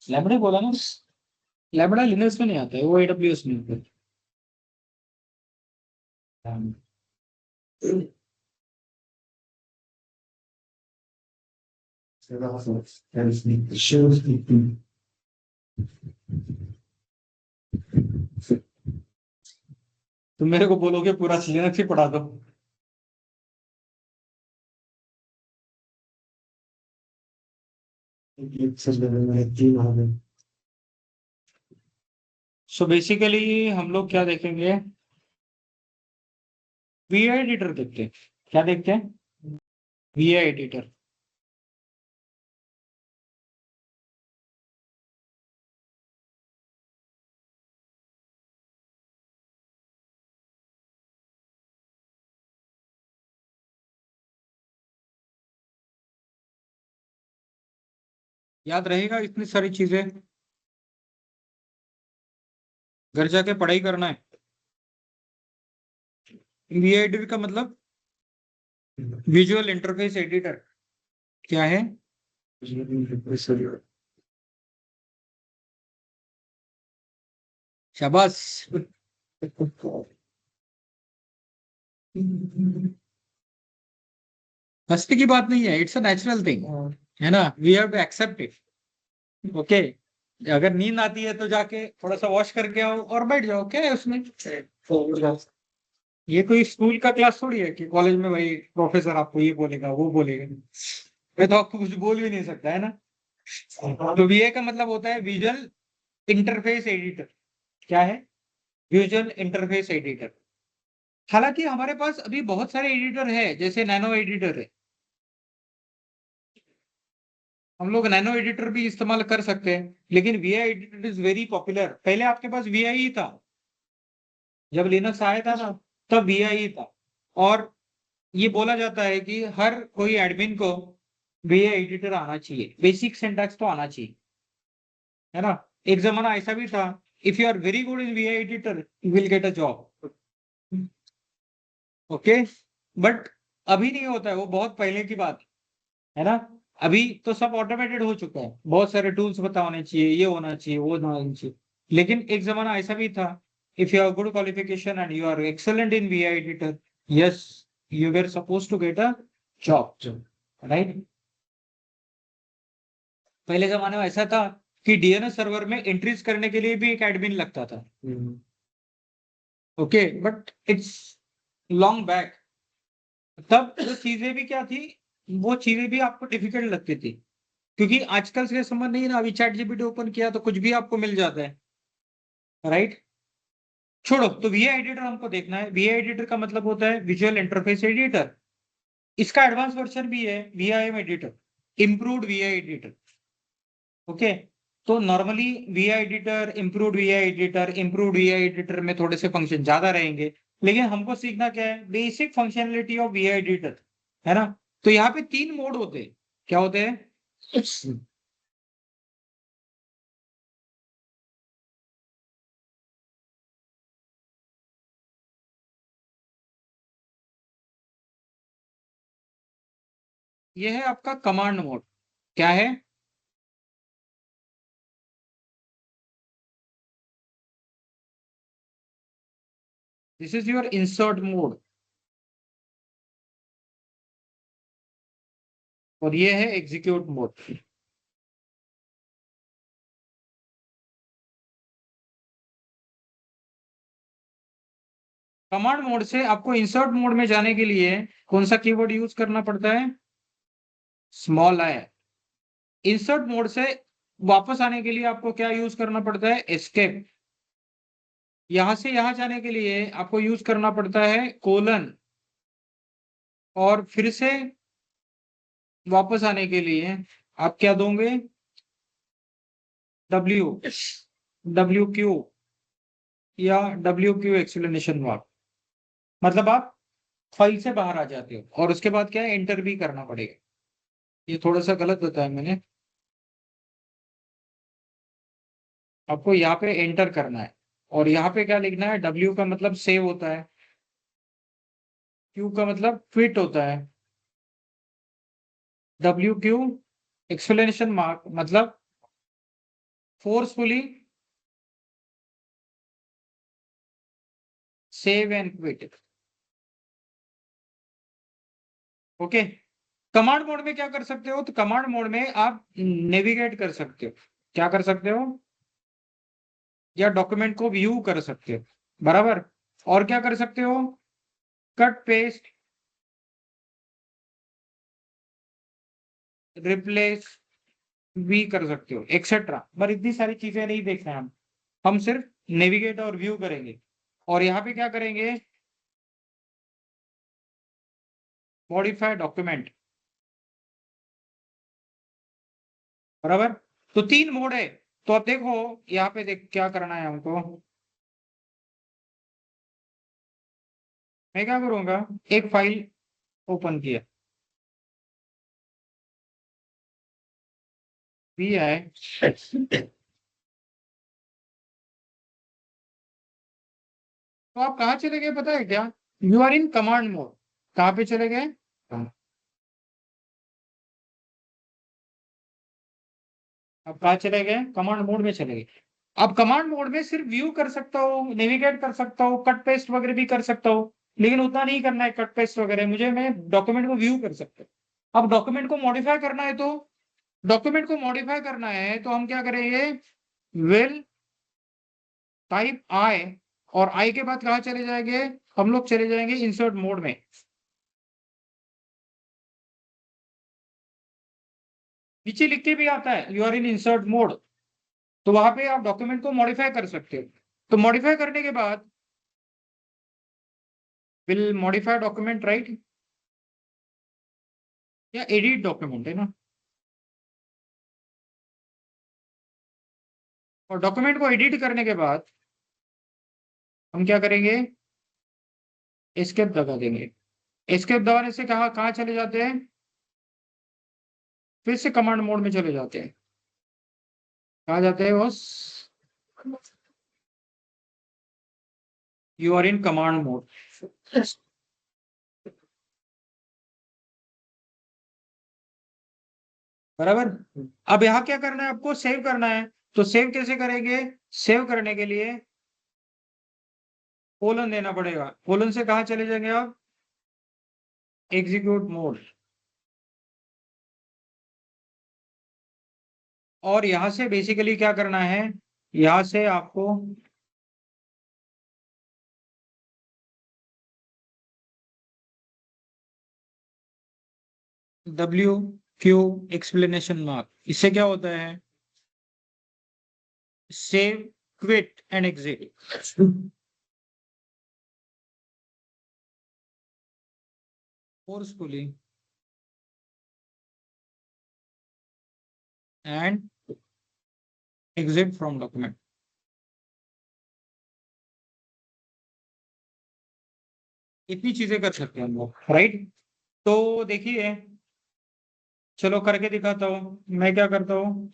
लैम्बडा बोला ना, लैम्बडा लिनक्स में नहीं आता है, वो AWS में आता है। तुम मेरे को बोलोगे पूरा लिनक्स ही पढ़ा दो। सो बेसिकली हम लोग क्या देखेंगे, वीआई एडिटर देखते हैं। क्या देखते हैं? VI editor. याद रहेगा इतनी सारी चीजें, घर जाके पढ़ाई करना है। वीआई एडिटर का मतलब विजुअल इंटरफेस एडिटर क्या है? शाबाश। हंसने की बात नहीं है, इट्स अ नेचुरल थिंग, है ना, we have to accept it. Okay, अगर नींद आती है तो जाके थोड़ा सा वॉश करके आओ और बैठ जाओ, क्या है उसमें? ये कोई स्कूल का क्लास थोड़ी है कि कॉलेज में भाई प्रोफेसर आपको ये बोलेगा वो बोलेगा। मैं तो आपको कुछ बोल भी नहीं सकता, है ना। तो वीए का मतलब होता है विजुअल इंटरफेस एडिटर। क्या है? Visual interface editor. हालांकि हमारे पास अभी बहुत सारे एडिटर है, जैसे नैनो एडिटर है, हम लोग नैनो एडिटर भी इस्तेमाल कर सकते हैं, लेकिन VI editor is very popular. पहले आपके पास वीआई ही था, जब लिनक्स आया था ना, तब वीआई ही था। और ये बोला जाता है कि हर कोई एडमिन को वीआई एडिटर आना चाहिए, बेसिक सिंटैक्स तो आना चाहिए, है ना। एक जमाना ऐसा भी था, if you are very good in VI editor you will get a job. Okay, but अभी नहीं होता है, वो बहुत पहले की बात है ना। अभी तो सब ऑटोमेटेड हो चुका है, बहुत सारे टूल्स पता होने चाहिए, ये होना चाहिए वो होना चाहिए। लेकिन एक जमाना ऐसा भी था, if you have good qualification and you are excellent in VI editor, yes, you were suppose to get a job, right. पहले जमाने में ऐसा था कि डीएनएस सर्वर में एंट्रीज करने के लिए भी एक एडमिन लगता था। Okay, but it's long back. तब वो चीजें भी क्या थी, वो चीजें भी आपको डिफिकल्ट लगती थी, क्योंकि आजकल से समझ नहीं ना, अभी चैट जीपीटी ओपन किया तो कुछ भी आपको मिल जाता है, राइट। छोड़ो, तो वीआई एडिटर हमको देखना है। वीआई एडिटर का मतलब होता है विजुअल इंटरफेस एडिटर। इसका एडवांस वर्जन भी है VIM editor, improved VI editor. Okay, तो normally VI editor, improved VI editor में थोड़े से फंक्शन ज्यादा रहेंगे, लेकिन हमको सीखना क्या है, basic functionality of VI editor, है ना। तो यहाँ पे 3 मोड होते हैं। क्या होते हैं? ये है आपका कमांड मोड। क्या है? This is your insert mode, और ये है एग्जीक्यूट मोड। कमांड मोड से आपको इंसर्ट मोड में जाने के लिए कौन सा कीवर्ड यूज करना पड़ता है? Small I. इंसर्ट मोड से वापस आने के लिए आपको क्या यूज करना पड़ता है? एस्केप। यहां से यहां जाने के लिए आपको यूज करना पड़ता है कोलन। और फिर से वापस आने के लिए आप क्या दोगे? डब्ल्यू, WQ, या WQ एक्सप्लेनेशन मार्क। मतलब आप फाइल से बाहर आ जाते हो, और उसके बाद क्या है, एंटर भी करना पड़ेगा। ये थोड़ा सा गलत बताया मैंने, आपको यहाँ पे एंटर करना है, और यहाँ पे क्या लिखना है, W का मतलब सेव होता है, Q का मतलब क्विट होता है, WQ एक्सप्लेनेशन मार्क मतलब forcefully save and quit. Okay, command mode में क्या कर सकते हो, तो कमांड मोड में आप नेविगेट कर सकते हो, क्या कर सकते हो, या डॉक्यूमेंट को व्यू कर सकते हो, बराबर। और क्या कर सकते हो, कट पेस्ट, रिप्लेस भी कर सकते हो, एक्सेट्रा। पर इतनी सारी चीजें नहीं देख रहे हैं हम सिर्फ नेविगेट और व्यू करेंगे। और यहाँ पे क्या करेंगे, मॉडिफाई डॉक्यूमेंट, बराबर। तो 3 मोड है। तो अब देखो यहाँ पे देख क्या करना है हमको, मैं क्या करूंगा, एक फाइल ओपन किया, भी है, तो आप कहाँ चले गए पता है क्या, you are in command mode. कहाँ पे चले गए, अब कहाँ चले गए, कमांड मोड में चले गए। अब कमांड मोड में सिर्फ व्यू कर सकता हूँ, नेविगेट कर सकता हूँ, कट पेस्ट वगैरह भी कर सकता हूँ, लेकिन उतना नहीं करना है कट पेस्ट वगैरह मुझे, मैं डॉक्यूमेंट को व्यू कर सकता हूँ। अब डॉक्यूमेंट को मॉडिफाई करना है, तो डॉक्यूमेंट को मॉडिफाई करना है तो हम क्या करेंगे, विल टाइप आई, और आई के बाद कहाँ चले जाएंगे, हम लोग चले जाएंगे इंसर्ट मोड में। नीचे लिख के भी आता है you are in insert mode, तो वहां पे आप डॉक्यूमेंट को मॉडिफाई कर सकते हो। तो मॉडिफाई करने के बाद विल मॉडिफाई डॉक्यूमेंट, राइट, या एडिट डॉक्यूमेंट है ना। और डॉक्यूमेंट को एडिट करने के बाद हम क्या करेंगे, एस्केप दबा देंगे। एस्केप दबाने से कहाँ कहाँ चले जाते हैं, फिर से कमांड मोड में चले जाते हैं। कहाँ जाते हैं boss, you are in command mode, बराबर। अब यहाँ क्या करना है, आपको सेव करना है। तो सेव कैसे करेंगे, सेव करने के लिए कोलन देना पड़ेगा। कोलन से कहाँ चले जाएंगे आप, एग्जीक्यूट मोड, और यहां से बेसिकली क्या करना है, यहां से आपको WQ एक्सप्लेनेशन मार्क, इससे क्या होता है, save, quit and exit. Forcefully and exit from document, इतनी चीजें कर सकते हैं हम लोग, राइट। तो देखिए, चलो करके दिखाता हूँ मैं क्या करता हूँ।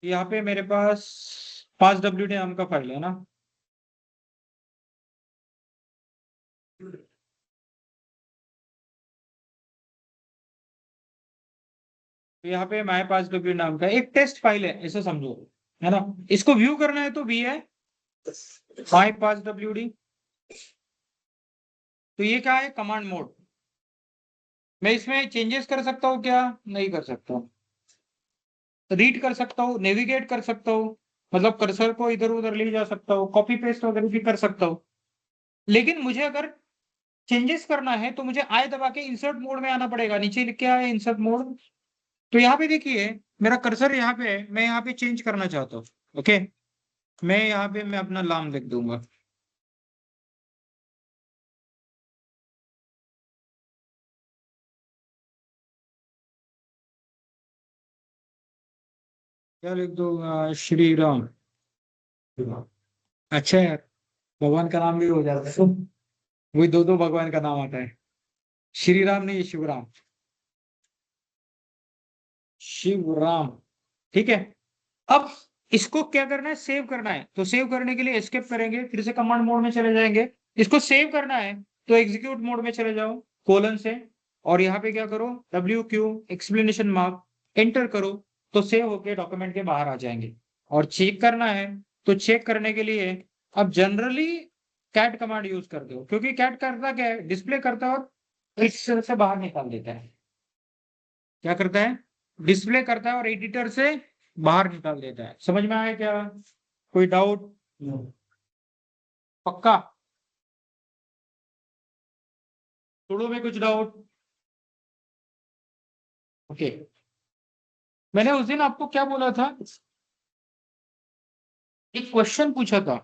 यहाँ पे मेरे पास 5WD नाम का फाइल है ना, तो यहाँ पे माई 5WD नाम का एक टेस्ट फाइल है, ऐसे समझो, है ना। इसको व्यू करना है तो भी है माई 5WD। तो ये क्या है, कमांड मोड। मैं इसमें चेंजेस कर सकता हूँ क्या, नहीं कर सकता। रीड कर सकता हूँ, नेविगेट कर सकता हूँ, मतलब कर्सर को इधर उधर ले जा सकता हूँ, कॉपी पेस्ट वगैरह भी कर सकता हूँ। लेकिन मुझे अगर चेंजेस करना है तो मुझे आई दबा के इंसर्ट मोड में आना पड़ेगा, नीचे लिख के आया इंसर्ट मोड। तो यहाँ पे देखिए मेरा कर्सर यहाँ पे है, मैं यहाँ पे चेंज करना चाहता हूँ। ओके, मैं यहाँ पे मैं अपना नाम लिख दूंगा, क्या लिख दो? श्री राम। अच्छा यार, भगवान का नाम भी हो जाता है। वही दो दो भगवान का नाम आता है। श्री राम नहीं, शिवराम। शिवराम। ठीक है। अब इसको क्या करना है? सेव करना है। तो सेव करने के लिए एस्केप करेंगे, फिर से कमांड मोड में चले जाएंगे। इसको सेव करना है तो एग्जीक्यूट मोड में चले जाओ, कोलन से, और यहाँ पे क्या करो? WQ! एंटर करो, तो सेव होके डॉक्यूमेंट के बाहर आ जाएंगे। और चेक करना है तो चेक करने के लिए अब जनरली कैट कमांड यूज करते हो, क्योंकि कैट करता क्या है? डिस्प्ले करता है और इस से बाहर निकाल देता है। क्या करता है? डिस्प्ले करता है और एडिटर से बाहर निकाल देता है। समझ में आया क्या? कोई डाउट? पक्का? सुडो में कुछ डाउट? ओके। मैंने उस दिन आपको क्या बोला था? एक क्वेश्चन पूछा था,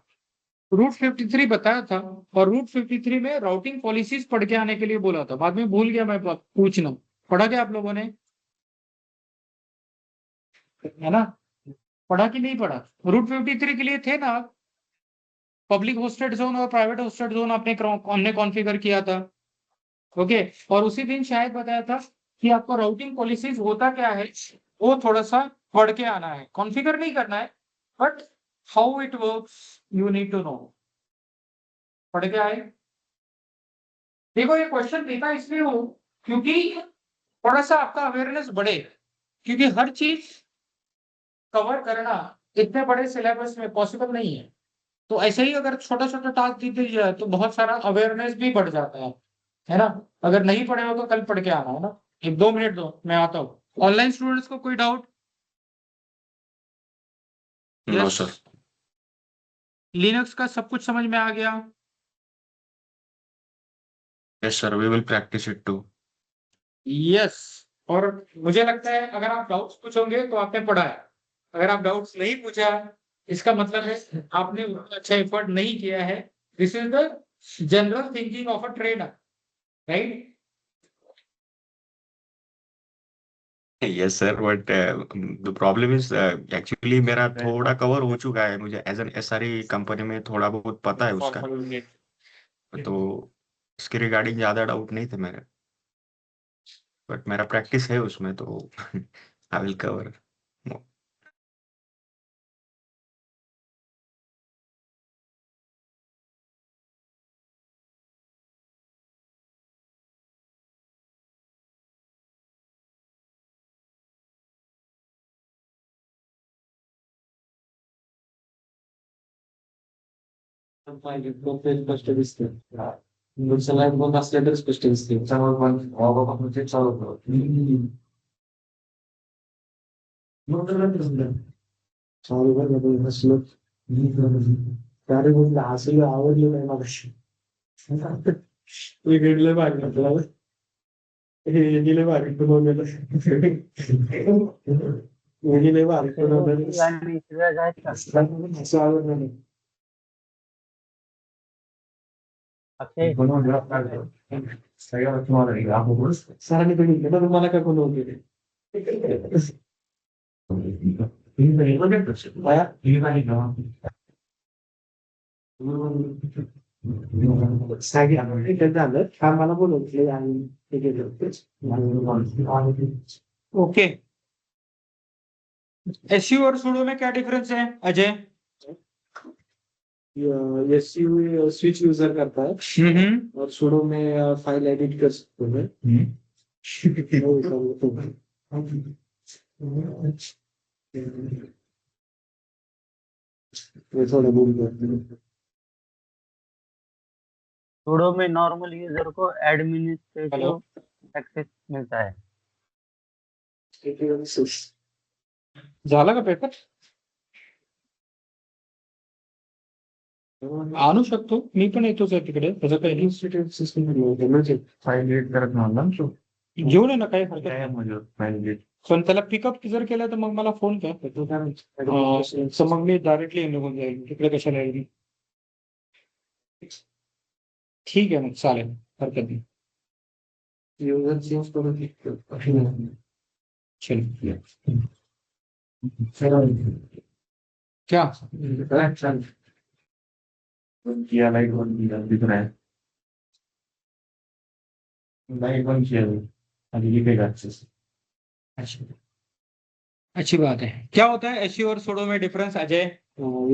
रूट 53 बताया था, और रूट 53 में राउटिंग पॉलिसीज पढ़ के आने के लिए बोला था। बाद में भूल गया मैं पूछना। पढ़ा क्या आप लोगों ने? है ना? पढ़ा कि नहीं पढ़ा? रूट 53 के लिए थे ना? पब्लिक होस्टेड जोन और प्राइवेट होस्टेड जोन हमने कॉन्फ़िगर किया था। ओके। और उसी दिन शायद बताया था कि आपको राउटिंग पॉलिसीज होता क्या है वो थोड़ा सा पढ़ के आना है, कॉन्फ़िगर नहीं करना है, but how it works you need to know. पढ़ के आए? देखो, ये क्वेश्चन देता इसलिए हो क्योंकि थोड़ा सा आपका अवेयरनेस बढ़े, क्योंकि हर चीज कवर करना इतने बड़े सिलेबस में पॉसिबल नहीं है। तो ऐसे ही अगर छोटा छोटा टास्क दे दिया जाए तो बहुत सारा अवेयरनेस भी बढ़ जाता है ना? अगर नहीं पढ़े हो तो कल पढ़ के आना, है ना? 1-2 मिनट दो, मैं आता हूँ। ऑनलाइन स्टूडेंट्स को कोई doubt? No yes. Sir. Linux का सब कुछ समझ में आ गया? Yes sir, we will practice it too. Yes. और मुझे लगता है अगर आप डाउट्स पूछोगे तो आपने पढ़ा है। अगर आप डाउट्स नहीं पूछा, इसका मतलब है आपने उतना अच्छा एफर्ट नहीं किया है। This is the general thinking of a trainer, right? Yes sir, but the problem is actually मेरा थोड़ा कवर हो चुका है। मुझे एज एन SRE कंपनी में थोड़ा बहुत पता है उसका, तो इसके रिगार्डिंग ज्यादा डाउट नहीं थे मेरे, बट मेरा प्रैक्टिस है उसमें, तो आई विल कवर। स्पष्ट दिसते. सलाईन बंद असल्या तर स्पष्ट दिसते. त्यामुळे पण वाघापासून ते चालू होतं. मग चालू बघ हसलो. त्याने बोललं हसलं आवडलं नाही मगाशी. वेगळं भारी वाटलं. हे गेले भारी बनवलेलं. हे गेले भारी बनवलेलं. आणि शिव्या आहेत का? असं आवडलं नाही. अक्षय, सरांनी बघितलं ना तुम्हाला काय बनवून गेले. झालं हा मला बोलवले आणि ते गेले होते. ओके। एसयू और सुडो में क्या डिफरेंस है अजय? एसयू स्विच यूजर करता है और सुडो में फाइल एडिट कर सकते हैं. ये थोड़ा बोल दो. सुडो में नॉर्मल यूजर को एडमिनिस्ट्रेटिव हेलो, एक्सेस मिलता है. झाला का पेपर? आणू शकतो मी पण येतोच आहे तिकडे, त्याचं काही फाइल एडिट करत नाही. घेऊन ये ना, काही हरकत काय नाही. म्हणजे फाइल एडिट पण त्याला पिकअप जर केलं तर मग मला फोन कर. तर मग मी डायरेक्टली निघून जाईल तिकडे, कशाला येईल. ठीक आहे, मग चालेल, हरकत नाही. यूजर चेंज करून चल. क्या किया लाइट बंद किया दिख रहा है लाइट बंद किया अभी दिखेगा अच्छे से अच्छा, अच्छी बात है। क्या होता है एसईओ और सुडो में डिफरेंस अजय?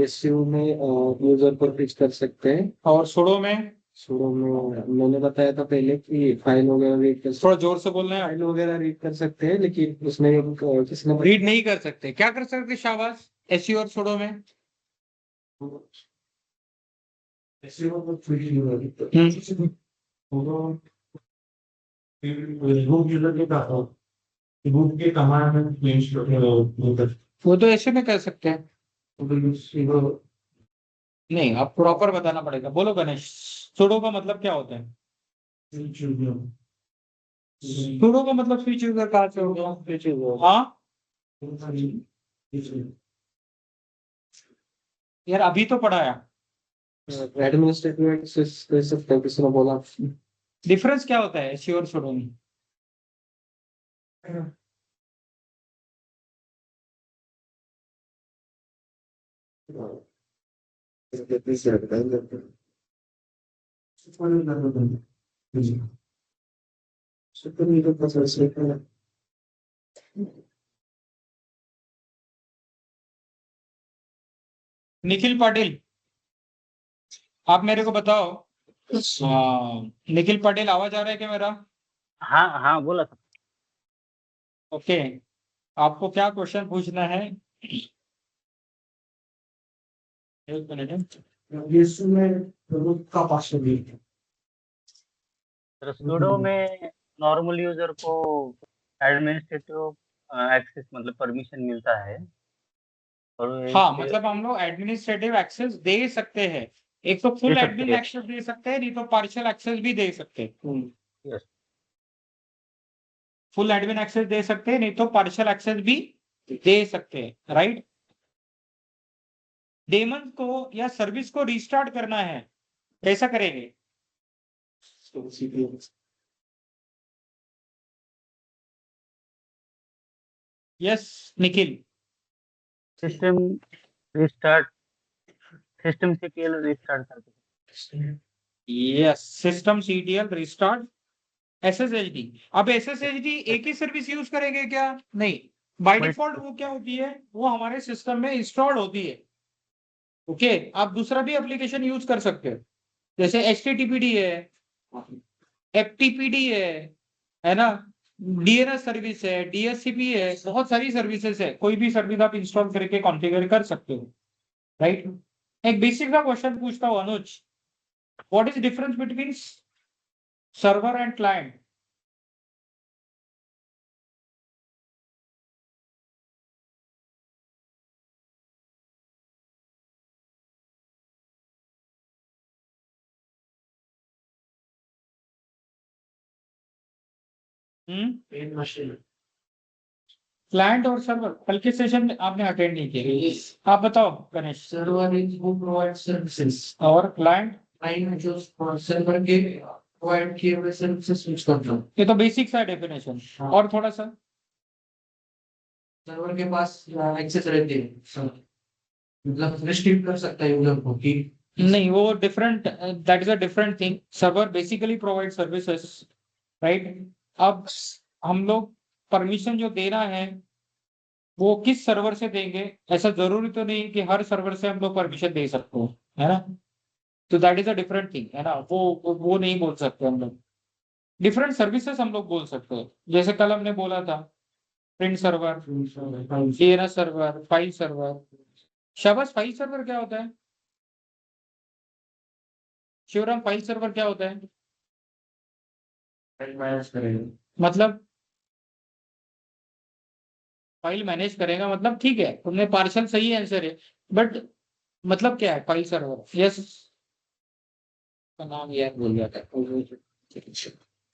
एसईओ में यूजर पर पिच कर सकते हैं और सुडो में? शुरू में मैंने बताया था पहले कि फाइल वगैरह रीड कर थोड़ा जोर से बोलना है। फाइल वगैरह रीड कर सकते हैं लेकिन उसमें किसने रीड नहीं कर सकते, क्या कर सकते? शाबाश। एसईओ और सुडो में एसईओ को फ्री ग्रुप के कमांड वो तो ऐसे में कर सकते हैं। नहीं, आप प्रॉपर बताना पड़ेगा। बोलो गणेश, सुडो का मतलब क्या होता है? सुडो का मतलब स्विच यूजर कहाँ से होगा? हाँ यार, अभी तो पढ़ाया। एडमिनिस्ट्रेटिव एक्सेस कर सकते हैं किसी ने बोला डिफरेंस क्या होता है एसईओ और सुडो में? निखिल पाटिल, आप मेरे को बताओ। निखिल पाटिल, आवाज आ रहा है क्या मेरा? हाँ हाँ बोला था। ओके, आपको क्या क्वेश्चन पूछना है? एक मिनट। सर सुडो में नॉर्मल यूजर को एडमिनिस्ट्रेटिव एक्सेस मतलब परमिशन मिलता है और हाँ, मतलब हम लोग एडमिनिस्ट्रेटिव एक्सेस दे सकते हैं। एक तो फुल दे सकते एडमिन हैं। एक्सेस दे सकते हैं, नहीं तो पार्शियल एक्सेस भी दे सकते हैं। यस। फुल एडमिन एक्सेस दे सकते हैं, नहीं तो पार्शियल एक्सेस भी दे सकते हैं, राइट? डेमन को या सर्विस को रिस्टार्ट करना है, कैसा करेंगे? Yes Nikhil. System restart, system CTL restart करते हैं। Yes, system CTL restart SSHD. अब एसएसएचडी एक ही सर्विस यूज करेंगे क्या? नहीं, बाय डिफॉल्ट वो क्या होती है, वो हमारे सिस्टम में इंस्टॉल होती है। ओके, आप दूसरा भी एप्लीकेशन यूज कर सकते हो, जैसे HTTPD है, FTPD है ना, DNS सर्विस है, DSCP है, बहुत सारी सर्विसेज है। कोई भी सर्विस आप इंस्टॉल करके कॉन्फ़िगर कर सकते हो, राइट? एक बेसिक का क्वेश्चन पूछता हूँ Anuj, what is difference between server and client? Client और सर्वर कल के सेशन में आपने अटेंड नहीं किया। आप बताओ Ganesh. Server is who provide services और क्लाइंट? क्लाइंट जो सर्वर के प्रोवाइड किए हुए सर्विसेज यूज करता हूँ ये तो बेसिक सा डेफिनेशन। और थोड़ा सा सर्वर के पास एक्सेस रहते हैं मतलब रिस्ट्रिक्ट कर सकता है यूजर को कि नहीं, वो different, that is a different thing. Server basically provide services, right? अब हम लोग परमिशन जो देना है वो किस सर्वर से देंगे, ऐसा जरूरी तो नहीं कि हर सर्वर से हम लोग परमिशन दे सकते हो, है ना? तो that is a different thing, है ना? वो नहीं बोल सकते हम लोग। डिफरेंट सर्विसेज हम लोग बोल सकते हैं, जैसे कल हमने बोला था print server, DNS server, file server. शाबाश, फाइल सर्वर क्या होता है? शिवराम, फाइल सर्वर क्या होता है? मैनेज करेंगे मतलब फाइल मैनेज करेगा, मतलब ठीक है, तुमने पार्शल सही आंसर है, बट मतलब क्या है फाइल सर्वर? यस, का नाम याद भूल गया था।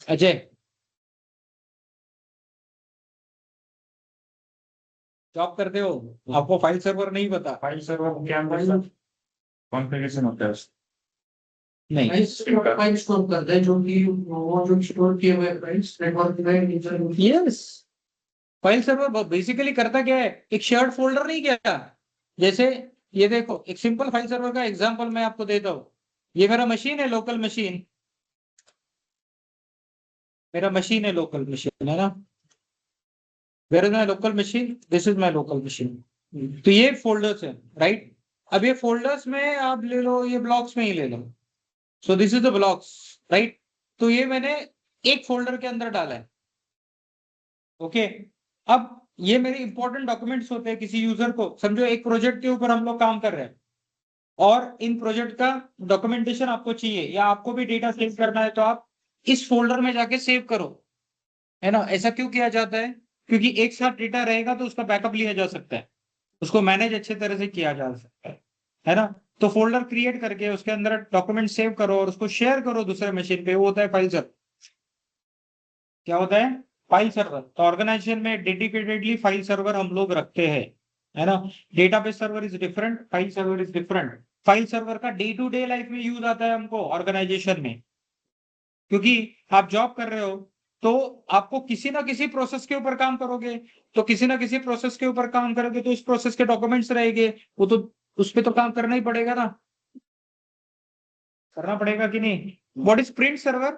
अजय, जॉब करते हो, आपको फाइल सर्वर नहीं पता? फाइल सर्वर क्या कॉन्फ़िगरेशन होता है नहीं, फाइल स्टोर करता है जो कि वो जो स्टोर किए हुए फाइल्स नेटवर्क में यस, फाइल सर्वर बेसिकली करता क्या है, एक शेयर्ड फोल्डर नहीं क्या, जैसे ये देखो एक सिंपल फाइल सर्वर का एग्जांपल मैं आपको देता हूँ। ये मेरा मशीन है, लोकल मशीन, मेरा मशीन है, लोकल मशीन है ना, where is my local machine, this is my local machine. तो ये फोल्डर्स है, राइट। अब ये फोल्डर्स में आप ले लो, ये ब्लॉक्स में ही ले लो, so this is the blocks, right. तो ये मैंने एक फोल्डर के अंदर डाला है, ओके। अब ये मेरे इंपॉर्टेंट डॉक्यूमेंट्स होते हैं किसी यूजर को, समझो एक प्रोजेक्ट के ऊपर हम लोग काम कर रहे हैं और इन प्रोजेक्ट का डॉक्यूमेंटेशन आपको चाहिए या आपको भी डेटा सेव करना है, तो आप इस फोल्डर में जाके सेव करो, है ना। ऐसा क्यों किया जाता है, क्योंकि एक साथ डेटा रहेगा तो उसका बैकअप लिया जा सकता है, उसको मैनेज अच्छे तरह से किया जा सकता है ना। तो फोल्डर क्रिएट करके उसके अंदर डॉक्यूमेंट सेव करो और उसको शेयर करो दूसरे मशीन पे, वो होता है फाइल सर्वर। क्या होता है, फाइल सर्वर। तो ऑर्गेनाइजेशन में डेडिकेटेडली फाइल सर्वर हम लोग रखते हैं, है ना। Database server is different, file server is different. File server का डे टू डे लाइफ में यूज आता है हमको ऑर्गेनाइजेशन में, क्योंकि आप जॉब कर रहे हो तो आपको किसी ना किसी प्रोसेस के ऊपर काम करोगे, तो किसी ना किसी प्रोसेस के ऊपर काम करोगे तो उस प्रोसेस के डॉक्यूमेंट्स रहेंगे, वो तो उस पे तो काम करना ही पड़ेगा ना, करना पड़ेगा कि नहीं। What is print server,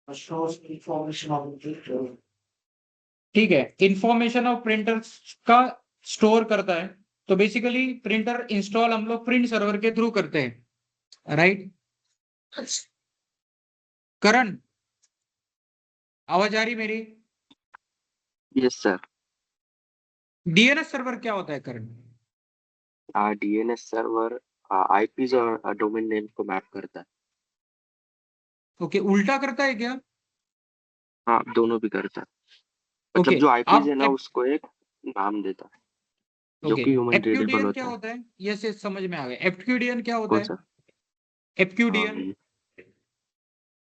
shows information of the printer. ठीक है, इंफॉर्मेशन ऑफ प्रिंटर्स का स्टोर करता है। तो बेसिकली प्रिंटर इंस्टॉल हम लोग प्रिंट सर्वर के थ्रू करते हैं, राइट। करण, आवाज आ रही मेरी? Yes sir. डीएनएस सर्वर क्या होता है करण? डीएनएस सर्वर आईपीज और डोमेन नेम को मैप करता है। ओके, उल्टा करता है क्या? हाँ, दोनों भी करता है। ओके, मतलब जो आईपीज आप है ना उसको एक नाम देता है जो ओके, कि ह्यूमन रीडेबल एफक्यूडीएन क्या होता है। होता है? यस यस, समझ में आ गया। एफक्यूडीएन क्या होता कौन है? सा? एफक्यूडीएन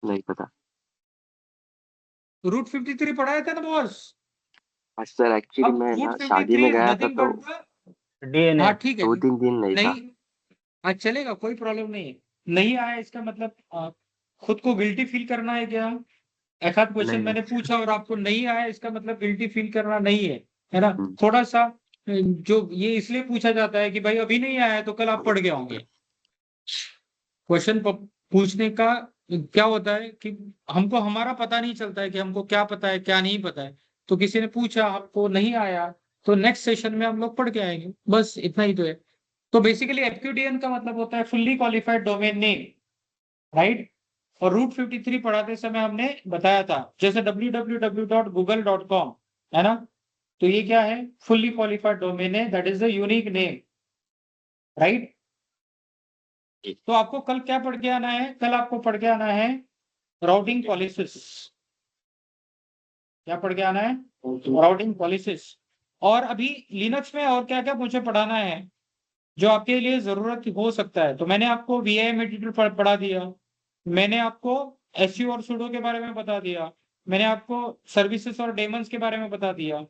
नहीं पता। रूट 53 पढ़ाया था ना बॉस। सर एक्चुअली अब मैं ना रूट शादी में 53 गया था नथिंग तो बट हाँ डीएनएस। ठीक है, 2-3 दिन नहीं था। नहीं हाँ चलेगा, कोई प्रॉब्लम नहीं है। नहीं आया इसका मतलब खुद को गिल्टी फील करना है क्या? एक आध क्वेश्चन नहीं नहीं। मैंने पूछा और आपको नहीं आया, इसका मतलब गिल्टी फील करना नहीं है ना। हम्म, थोड़ा सा जो ये इसलिए पूछा जाता है कि भाई अभी नहीं आया है तो कल आप पढ़ गए होंगे। क्वेश्चन पूछने का क्या होता है कि हमको हमारा पता नहीं चलता है कि हमको क्या पता है क्या नहीं पता है, तो किसी ने पूछा आपको नहीं आया तो नेक्स्ट सेशन में हम लोग पढ़ के आएंगे, बस इतना ही तो है। तो बेसिकली एफक्यूडीएन का मतलब होता है fully qualified domain name, right. और रूट 53 पढ़ाते समय हमने बताया था, जैसे www.google.com है ना, तो ये क्या है, फुल्ली क्वालिफाइड डोमेन है, that is the unique name, right. तो आपको कल क्या पढ़ के आना है, कल आपको पढ़ के आना है राउटिंग पॉलिसिस। क्या पढ़ के आना है, राउटिंग पॉलिसिस। और अभी लिनक्स में और क्या क्या मुझे पढ़ाना है जो आपके लिए जरूरत हो सकता है, तो मैंने आपको वीआईएम एडिटर पढ़ा दिया, मैंने आपको एसयू और सुडो के बारे में बता दिया, मैंने आपको सर्विसेज और डेमन्स के बारे में बता दिया,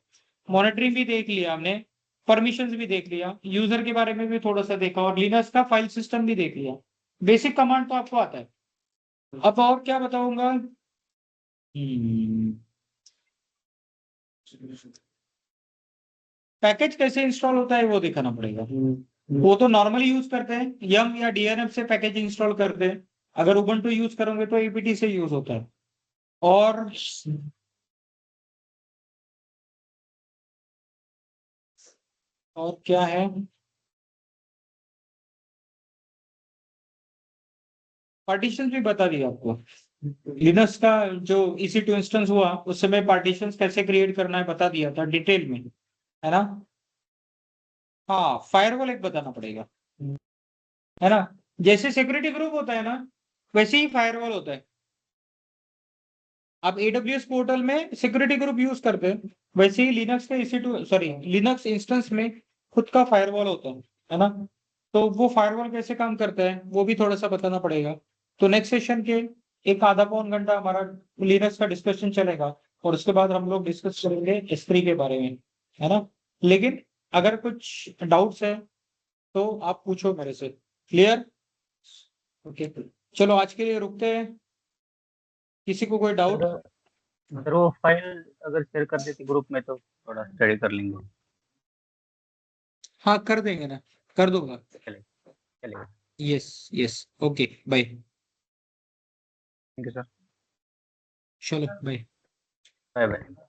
मॉनिटरिंग भी देख लिया हमने, परमिशंस भी देख लिया, यूजर के बारे में भी थोड़ा सा देखा और लिनक्स का फाइल सिस्टम भी देख लिया। बेसिक कमांड तो आपको आता है। अब और क्या बताऊंगा, पैकेज कैसे इंस्टॉल होता है वो दिखाना पड़ेगा। वो तो नॉर्मली यूज करते हैं, यम या डीएनएफ से पैकेज इंस्टॉल करते हैं। अगर उबंटू यूज करोगे तो एपीटी से यूज होता है। और क्या है, पार्टीशन भी बता दिया आपको। लिनक्स का जो EC2 इंस्टेंस हुआ उस समय पार्टीशंस कैसे क्रिएट करना है बता दिया था डिटेल में, है ना। हाँ, फायरवॉल एक बताना पड़ेगा, है ना। जैसे सिक्योरिटी ग्रुप होता है ना वैसे ही फायरवॉल होता है। आप AWS पोर्टल में सिक्योरिटी ग्रुप यूज करते हैं, वैसे ही लिनक्स के EC2 सॉरी लिनक्स इंस्टेंस में खुद का फायरवॉल होता है ना। तो वो फायरवॉल कैसे काम करता है वो भी थोड़ा सा बताना पड़ेगा। तो नेक्स्ट सेशन के एक आधा पौन घंटा हमारा लिनक्स का डिस्कशन चलेगा और उसके बाद हम लोग डिस्कस करेंगे S3 के बारे में, है ना। लेकिन अगर कुछ डाउट्स है तो आप पूछो मेरे से। क्लियर? ओके, चलो आज के लिए रुकते हैं। किसी को कोई डाउट? सर वो फाइल अगर शेयर कर देते ग्रुप में तो थोड़ा स्टडी कर लेंगे। हाँ कर देंगे ना, कर दूंगा। चलेगा। Yes yes, okay bye. Thank you sir. चलो बाय। Bye bye.